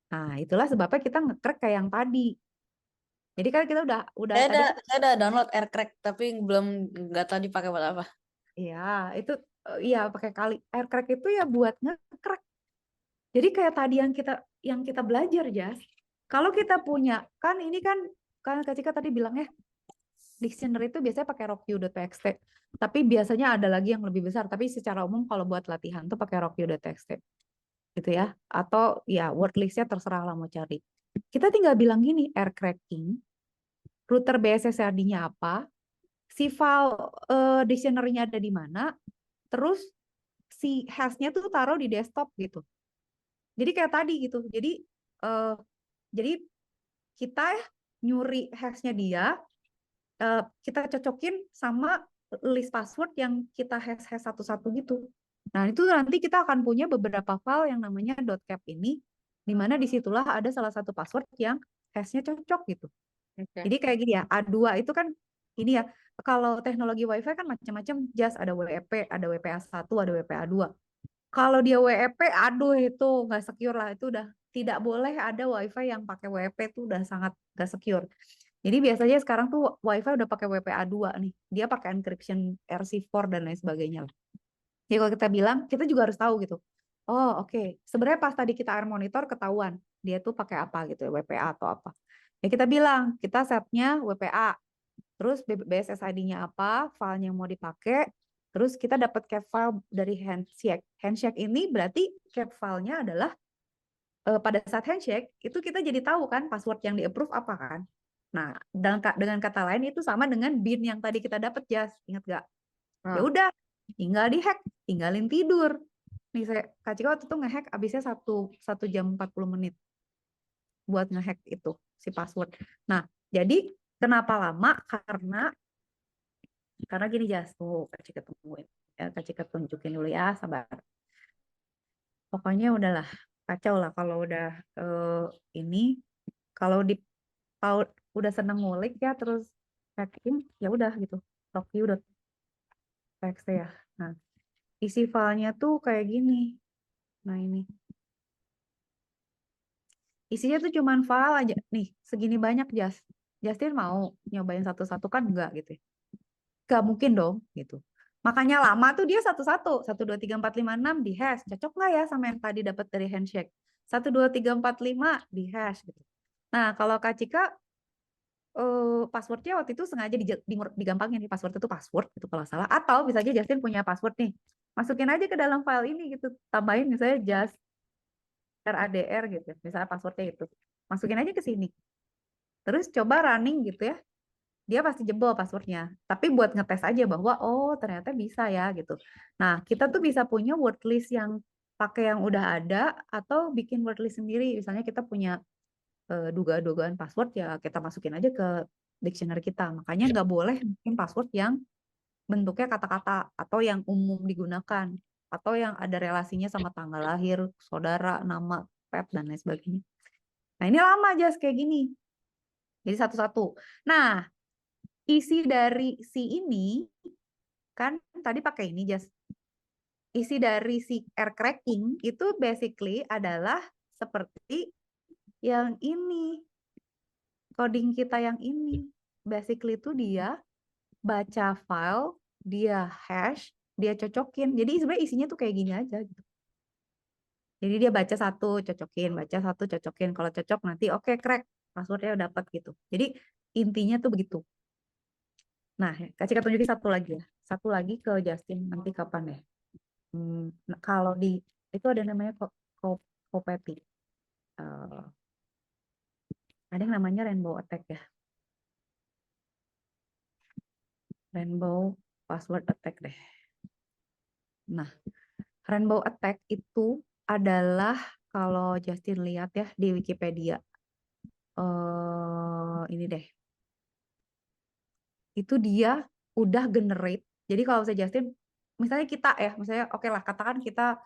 Nah, itulah sebabnya kita nge-crack kayak yang tadi. Jadi kan kita udah
Saya
tadi kan
udah download AirCrack tapi nggak tahu dipakai buat apa.
ya itu iya pakai kali air crack itu ya buat nge-crack. Jadi kayak tadi yang kita belajar, Jas. Kalau kita punya kan ini kan Kak Cika tadi bilang ya dictionary itu biasanya pakai rockyou.txt. Tapi biasanya ada lagi yang lebih besar, tapi secara umum kalau buat latihan tuh pakai rockyou.txt. Gitu ya. Atau ya word listnya terserah lah mau cari. Kita tinggal bilang gini, air cracking, router BSSRD-nya apa, si file dictionary-nya ada di mana, terus si hash-nya tuh taruh di desktop gitu. Jadi kayak tadi gitu. Eh, jadi kita nyuri hash-nya dia, kita cocokin sama list password yang kita hash satu-satu gitu. Nah, itu nanti kita akan punya beberapa file yang namanya .cap ini, di mana disitulah ada salah satu password yang hash-nya cocok gitu.
Oke.
Jadi kayak gini ya, A2 itu kan ini ya, kalau teknologi WiFi kan macam-macam, just ada WEP, ada WPA1, ada WPA2. Kalau dia WEP, aduh itu nggak secure lah, itu udah tidak boleh ada WiFi yang pakai WEP itu udah sangat nggak secure. Jadi biasanya sekarang tuh WiFi udah pakai WPA2 nih, dia pakai encryption RC4 dan lain sebagainya. Jadi kalau kita bilang, kita juga harus tahu gitu. Oh oke, sebenarnya pas tadi kita air monitor ketahuan dia tuh pakai apa gitu ya, WPA atau apa. Ya kita bilang, kita setnya WPA, terus BSSID-nya apa, filenya yang mau dipakai, terus kita dapat cap file dari handshake. Handshake ini berarti cap filenya adalah pada saat handshake itu kita jadi tahu kan password yang di-approve apa kan. Nah, dengan kata lain itu sama dengan bin yang tadi kita dapat, Jas. Ingat gak? Ya
Nah,
udah, tinggal dihack, tinggalin tidur. Nih saya Kak Cika waktu itu ngehack abisnya 1 jam 40 menit buat ngehack itu si password. Nah, jadi kenapa lama? Karena gini Jas, tuh Kak Cika tungguin. Ya, Kak Cika tunjukin dulu ya, sabar. Pokoknya udahlah, kacau lah kalau udah ini, kalau di udah seneng ngulik ya terus hacking, ya udah gitu. Tokyo.txt ya. Nah, isi filenya tuh kayak gini. Nah, ini. Isinya tuh cuman file aja. Nih, segini banyak Justin mau nyobain satu-satu kan enggak gitu ya. Enggak mungkin dong gitu. Makanya lama tuh dia satu-satu. 1 2 3 4 5 6 di hash. Cocok nggak ya sama yang tadi dapat dari handshake? 1 2 3 4 5 di hash gitu. Nah, kalau Kak Cika passwordnya waktu itu sengaja digampangin nih, password itu password gitu kalau salah, atau bisa aja Justin punya password nih, masukin aja ke dalam file ini gitu, tambahin misalnya just radr gitu misalnya passwordnya itu, masukin aja ke sini, terus coba running gitu ya, dia pasti jebol passwordnya, tapi buat ngetes aja bahwa oh ternyata bisa ya gitu. Nah, kita tuh bisa punya word list yang pakai yang udah ada, atau bikin word list sendiri, misalnya kita punya dugaan-dugaan password ya kita masukin aja ke dictionary kita. Makanya nggak boleh bikin password yang bentuknya kata-kata atau yang umum digunakan atau yang ada relasinya sama tanggal lahir, saudara, nama, pet dan lain sebagainya. Nah, ini lama aja kayak gini. Jadi satu-satu. Nah, isi dari si ini kan tadi pakai ini Jas. Isi dari si air cracking itu basically adalah seperti yang ini. Coding kita yang ini. Basically itu dia baca file, dia hash, dia cocokin. Jadi sebenarnya isinya tuh kayak gini aja gitu. Jadi dia baca satu, cocokin. Kalau cocok nanti oke crack, passwordnya dapat gitu. Jadi intinya tuh begitu. Nah, kasih tunjukin satu lagi ya. Satu lagi ke Justin nanti kapan ya? Nah, kalau di itu ada namanya Kopeti. Eh, ada yang namanya Rainbow Attack ya. Rainbow Password Attack deh. Nah, Rainbow Attack itu adalah kalau Justin lihat ya di Wikipedia. Ini deh. Itu dia udah generate. Jadi kalau saya Justin, misalnya kita ya, misalnya oke lah katakan kita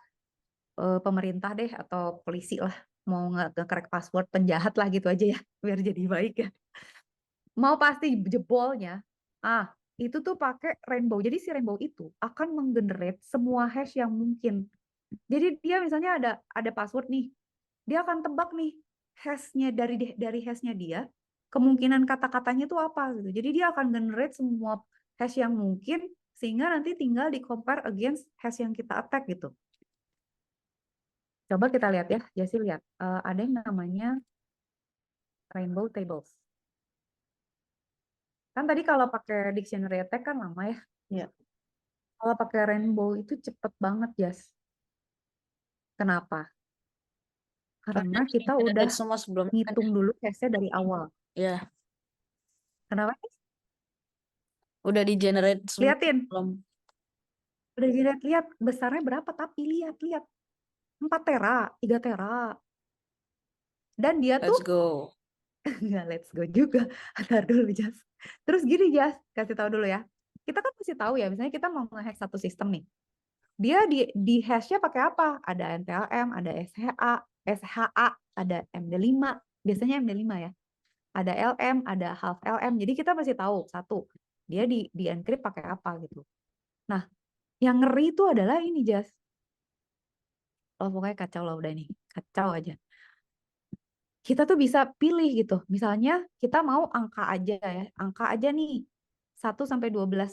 pemerintah deh atau polisi lah mau nge-crack password penjahat lah gitu aja ya biar jadi baik ya. Mau pasti jebolnya. Itu tuh pakai Rainbow. Jadi si Rainbow itu akan menggenerate semua hash yang mungkin. Jadi dia misalnya ada password nih. Dia akan tebak nih. hashnya dari hashnya dia, kemungkinan kata-katanya itu apa gitu. Jadi dia akan generate semua hash yang mungkin sehingga nanti tinggal di compare against hash yang kita attack gitu. Coba kita lihat ya, Jasi lihat. Ada yang namanya rainbow tables. Kan tadi kalau pakai dictionary attack kan lama ya.
Ya.
Kalau pakai rainbow itu cepet banget, Jas. Kenapa? Karena kita udah
semua sebelumnya kan.
ngitung dulu hash-nya dari awal.
Ya,
Kenapa?
udah di generate semua
Liatin.
belum.
Udah lihat besarnya berapa, tapi lihat 4 tera, 3 tera. Dan dia
Let's
tuh
go.
nggak let's go juga. Ntar dulu, Jas. Terus gini, Jas, kasih tahu dulu ya. Kita kan pasti tahu ya, misalnya kita mau nge-hack satu sistem nih. Dia di hash-nya pakai apa? Ada NTLM, ada SHA, ada MD5. Biasanya MD5 ya. Ada LM, ada half LM. Jadi kita pasti tahu satu, dia di encrypt pakai apa gitu. Nah, yang ngeri itu adalah ini, Jas. Oh, pokoknya kacau lah udah ini. Kacau aja. Kita tuh bisa pilih gitu. Misalnya kita mau angka aja ya. Angka aja nih. 1 sampai 12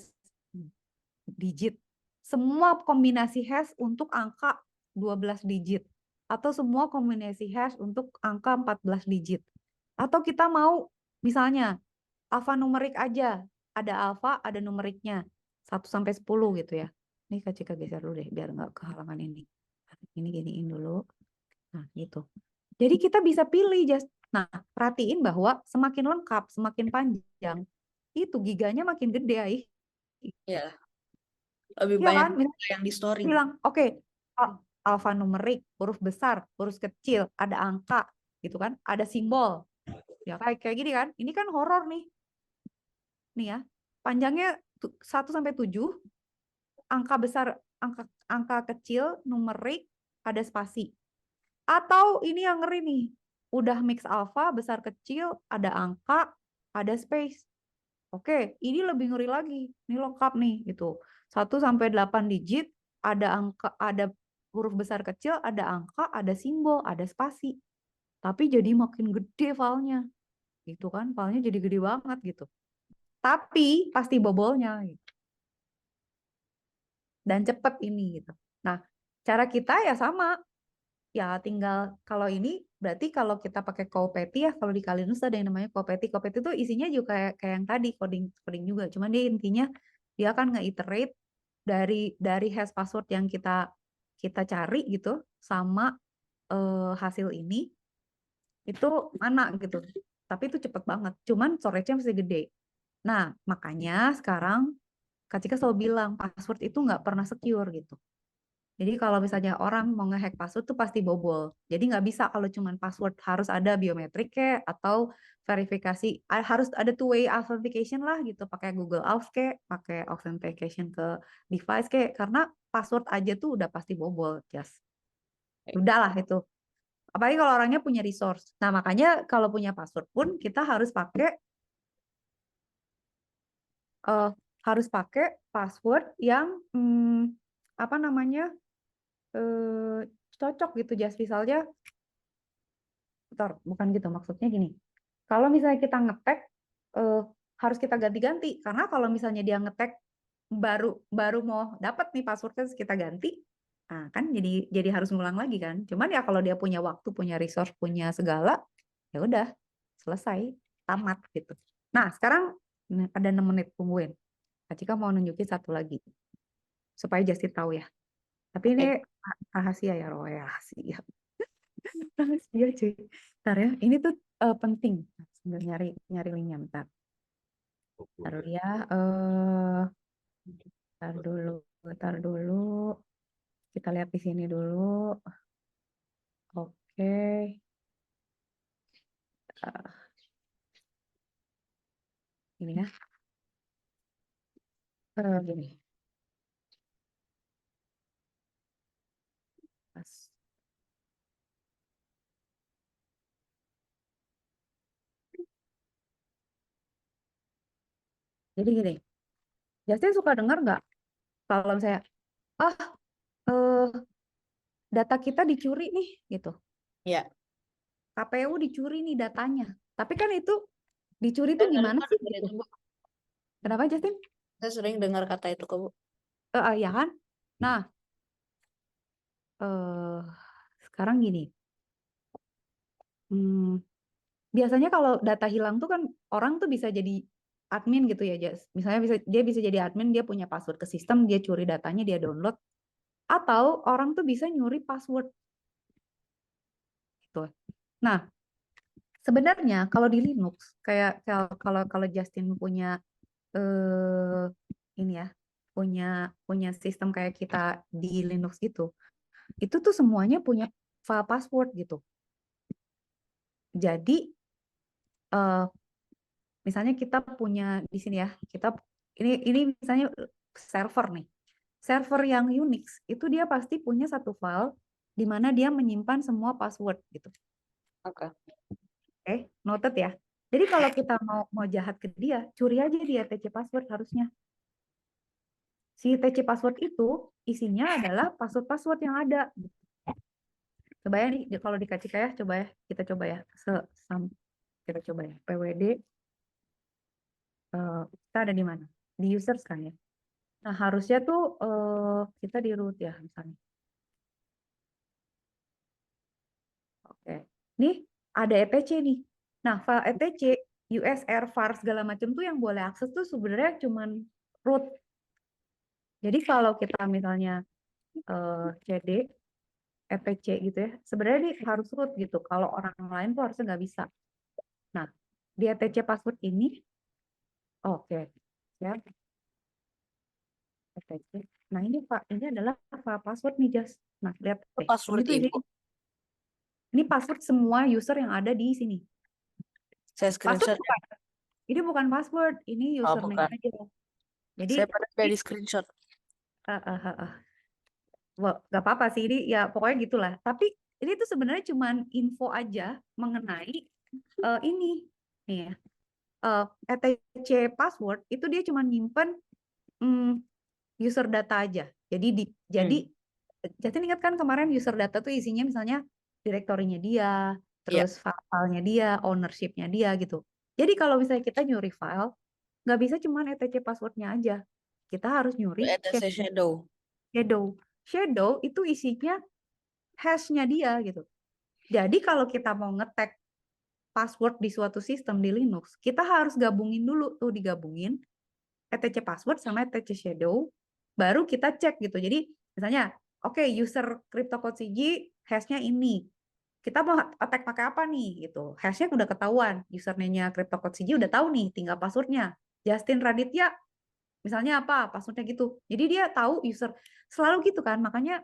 digit. Semua kombinasi hash untuk angka 12 digit. Atau semua kombinasi hash untuk angka 14 digit. Atau kita mau misalnya alfanumerik aja. Ada alfa, ada numeriknya. 1 sampai 10 gitu ya. Ini Kak Cika geser dulu deh biar nggak kehalangan ini. Ini giniin dulu. Nah, gitu. Jadi kita bisa pilih, Nah, perhatiin bahwa semakin lengkap, semakin panjang, itu giganya makin gede, Ai.
Ya, lebih
Iya
banyak
kan? Misalnya
yang di story.
bilang, oke, alfanumerik, huruf besar, huruf kecil, ada angka, gitu kan? Ada simbol. Ya kayak gini kan? Ini kan horor nih. Nih ya. Panjangnya 1 sampai 7, angka besar, angka kecil, numerik, ada spasi. Atau ini yang ngeri nih, udah mix alpha, besar kecil, ada angka, ada space. Oke, ini lebih ngeri lagi. Ini lengkap nih, gitu. 1 sampai 8 digit, ada angka, ada huruf besar kecil, ada angka, ada simbol, ada spasi. Tapi jadi makin gede filenya. Gitu kan, filenya jadi gede banget gitu. Tapi pasti bobolnya gitu. Dan cepet ini gitu. Nah, cara kita ya sama. Ya tinggal kalau ini berarti kalau kita pakai Copeti ya, kalau di Kalinus ada yang namanya Copeti. Copeti itu isinya juga kayak yang tadi, coding juga. Cuman dia intinya dia akan nge-iterate dari hash password yang kita cari gitu sama hasil ini itu mana gitu. Tapi itu cepet banget. Cuman storage-nya masih gede. Nah, makanya sekarang Kak Cika selalu bilang password itu nggak pernah secure gitu. Jadi kalau misalnya orang mau ngehack password tuh pasti bobol. Jadi nggak bisa kalau cuman password, harus ada biometrik kayak atau verifikasi, harus ada two-way authentication lah gitu, pakai Google Auth kayak, pakai authentication ke device kayak, karena password aja tuh udah pasti bobol, just. Udahlah itu. Apalagi kalau orangnya punya resource. Nah, makanya kalau punya password pun kita eh, harus pakai password yang apa namanya? Cocok gitu, just misalnya bukan gitu maksudnya gini. Kalau misalnya kita ngetek eh, harus kita ganti-ganti karena kalau misalnya dia ngetek baru baru mau dapat nih passwordnya terus kita ganti, nah kan jadi harus ngulang lagi kan. Cuman ya kalau dia punya waktu, punya resource, punya segala, ya udah selesai, tamat gitu. Nah, sekarang ada 6 menit, tungguin. Kak Cika mau nunjukin satu lagi supaya Justin tahu ya. Tapi ini rahasia ya, Roy, rahasia. Rahasia cuy. Bentar ya, ini tuh penting. Sambil nyari linknya bentar. Bentar ya, bentar dulu. Kita lihat di sini dulu. Oke. Ini ya. Gini. Pas. Jadi gini. Justin suka dengar nggak kalau saya, eh, data kita dicuri nih, gitu.
Ya.
KPU dicuri nih datanya. Tapi kan itu dicuri
Saya
tuh gimana
dengar
sih
kata
gitu?
itu, Bu.
Kenapa Justin?
Saya sering dengar kata itu kok, Bu.
Ya kan? Nah, eh sekarang gini. Hmm, biasanya kalau data hilang tuh kan orang tuh bisa jadi admin gitu ya, Jas. Misalnya dia bisa jadi admin, dia punya password ke sistem, dia curi datanya, dia download. Atau orang tuh bisa nyuri password gitu. Nah, sebenarnya kalau di Linux kayak kalau kalau Justin punya eh ini ya, punya punya sistem kayak kita di Linux gitu. Itu tuh semuanya punya file password gitu. Jadi eh misalnya kita punya di sini ya, ini misalnya server nih. Server yang Unix itu dia pasti punya satu file di mana dia menyimpan semua password gitu.
Oke.
Oke, noted ya. Jadi kalau kita mau jahat ke dia, curi aja dia TC password harusnya. Si TC password itu isinya adalah password-password yang ada. Coba ya nih kalau di KCK ya, coba ya kita coba ya. Kita coba ya. PWD kita ada di mana? Di users kan ya. Nah, harusnya tuh kita di root ya misalnya. Oke. Nih ada etc nih. Nah, file etc, USR, var segala macam tuh yang boleh akses tuh sebenarnya cuman root. Jadi kalau kita misalnya cd etc gitu ya, sebenarnya dia harus root gitu. Kalau orang lain tuh harusnya nggak bisa. Nah, di etc password ini, oke, ya, etc. Nah ini Pak, ini adalah file password nih Jas. Nah lihat
Itu
deh, ini
password
tuh
ibu.
ini password semua user yang ada di sini.
Saya
Password
screenshot ya.
bukan, ini bukan password, ini
Oh,
username
bukan.
aja. Jadi,
Saya pada dari screenshot.
uh, uh, uh, uh. Wah, gak apa-apa sih ini ya pokoknya gitulah. Tapi ini tuh sebenarnya cuman info aja mengenai ini nih ya. etc password itu dia cuma nyimpen mm, user data aja. Jadi
Hmm.
Justin ingat kan kemarin user data tuh isinya misalnya direktorinya dia,
Iya.
terus filenya dia, ownership-nya dia gitu. Jadi kalau misalnya kita nyuri file, nggak bisa cuma etc passwordnya aja. Kita harus nyuri
Ada saya shadow.
shadow. Shadow itu isinya hash-nya dia gitu. Jadi kalau kita mau ngetek password di suatu sistem di Linux, kita harus gabungin dulu tuh digabungin etc password sama etc shadow, baru kita cek gitu. Jadi misalnya, oke, user CryptoCode CG hash-nya ini. Kita mau attack pakai apa nih gitu. Hash-nya udah ketahuan. Username-nya CryptoCode CG udah tahu nih, tinggal passwordnya. Justin Raditya misalnya apa passwordnya gitu. Jadi dia tahu user selalu gitu kan. Makanya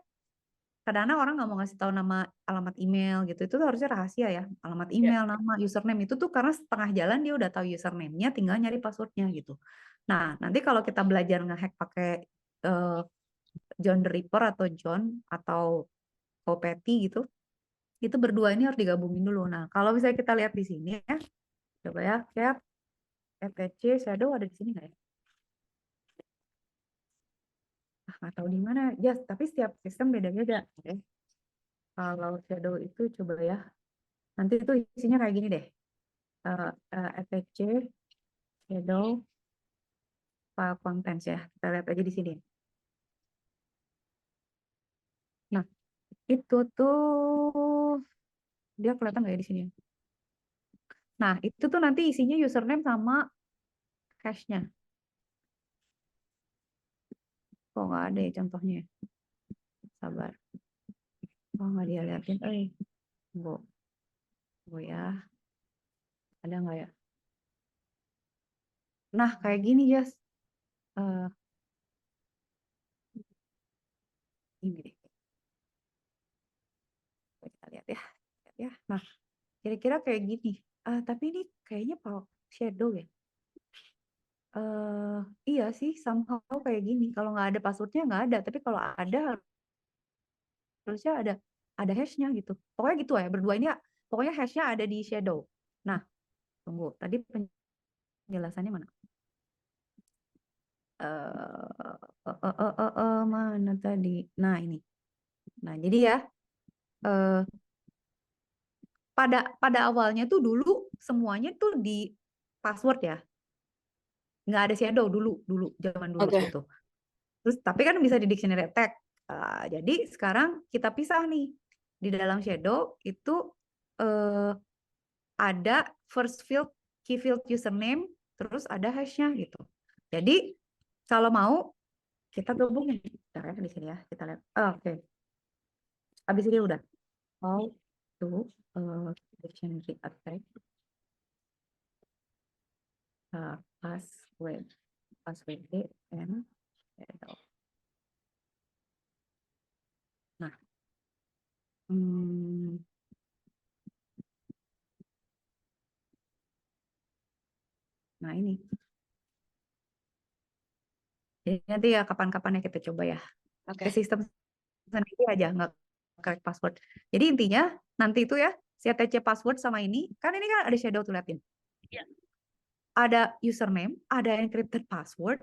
kadang-kadang orang nggak mau ngasih tahu nama alamat email gitu. Itu tuh harusnya rahasia ya. Alamat
Iya.
email, nama, username itu tuh karena setengah jalan dia udah tahu username-nya, tinggal nyari passwordnya gitu. Nah, nanti kalau kita belajar ngehack pakai eh, John the Ripper atau John atau Kopeti gitu, itu berdua ini harus digabungin dulu. Nah, kalau misalnya kita lihat di sini ya, coba ya, cat, etc, shadow ada di sini nggak ya? Ah, nggak tahu di mana, yes, tapi setiap sistem beda-beda. Oke. Kalau shadow itu coba ya, nanti itu isinya kayak gini deh. etc, shadow, file contents ya. Kita lihat aja di sini. Nah, itu tuh dia kelihatan nggak ya di sini? Nah, itu tuh nanti isinya username sama hash-nya. Kok nggak ada ya contohnya? Ya? Sabar. Oh, nggak dia liatin. Bu ya. Ada nggak ya? Nah, kayak gini, Jas. Eh, ini deh. Kita lihat ya. Ya. Nah, kira-kira kayak gini. Tapi ini kayaknya Power Shadow ya. Iya sih, somehow kayak gini. Kalau nggak ada passwordnya nggak ada. Tapi kalau ada harusnya ada hashnya gitu. Pokoknya gitu ya. Berdua ini ya. Pokoknya hashnya ada di Shadow. Nah, tunggu. Tadi penjelasannya mana? Mana tadi? Nah ini. Nah jadi ya. eh pada awalnya tuh dulu semuanya tuh di password ya. Nggak ada shadow dulu zaman dulu
Oke.
gitu. Terus tapi kan bisa di dictionary tag. Jadi sekarang kita pisah nih. Di dalam shadow itu eh, ada first field, key field username, terus ada hashnya gitu. Jadi kalau mau kita gabungin. Bentar ya di sini ya, kita lihat. Oke. Habis ini udah. How to dictionary attack password and shadow. Nah, nah ini. Jadi nanti ya kapan-kapan ya kita coba ya.
Oke.
Ke sistem sendiri aja, nggak crack password. Jadi intinya nanti itu ya, si ATC password sama ini, kan ada shadow tuh liatin.
Iya.
Ada username, ada encrypted password,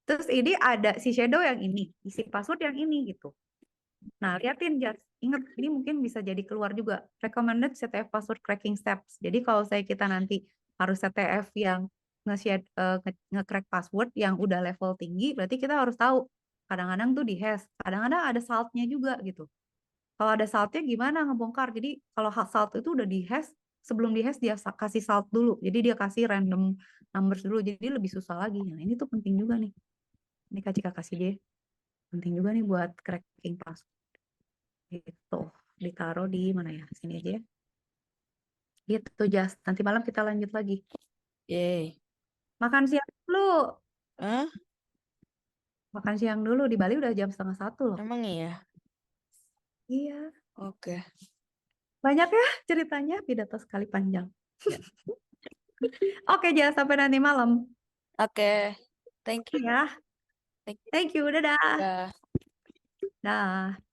terus ini ada si shadow yang ini, isi password yang ini gitu. Nah, liatin, just ingat ini mungkin bisa jadi keluar juga recommended CTF password cracking steps. Jadi kalau kita nanti harus CTF yang nge-crack password yang udah level tinggi, berarti kita harus tahu. Kadang-kadang tuh di hash, kadang-kadang ada saltnya juga gitu. Kalau ada saltnya gimana ngebongkar? Jadi kalau salt itu udah di hash, sebelum di hash dia kasih salt dulu. Jadi dia kasih random numbers dulu. Jadi lebih susah lagi. Nah ini tuh penting juga nih. Ini Kak Cika kasih dia. Penting juga nih buat cracking password. Gitu. Ditaruh di mana ya? Sini aja ya. Gitu, Jas. Nanti malam kita lanjut lagi.
Yeay.
Makan siang dulu.
Hah?
Makan siang dulu. Di Bali udah jam 12:30 loh.
Emang iya?
Iya.
Oke.
Banyak ya ceritanya. Pidato sekali panjang.
Ya.
Oke, Jas. Sampai nanti malam.
Oke. Thank you.
Ya.
Thank you.
Thank you. Dadah.
Dah.
Dah.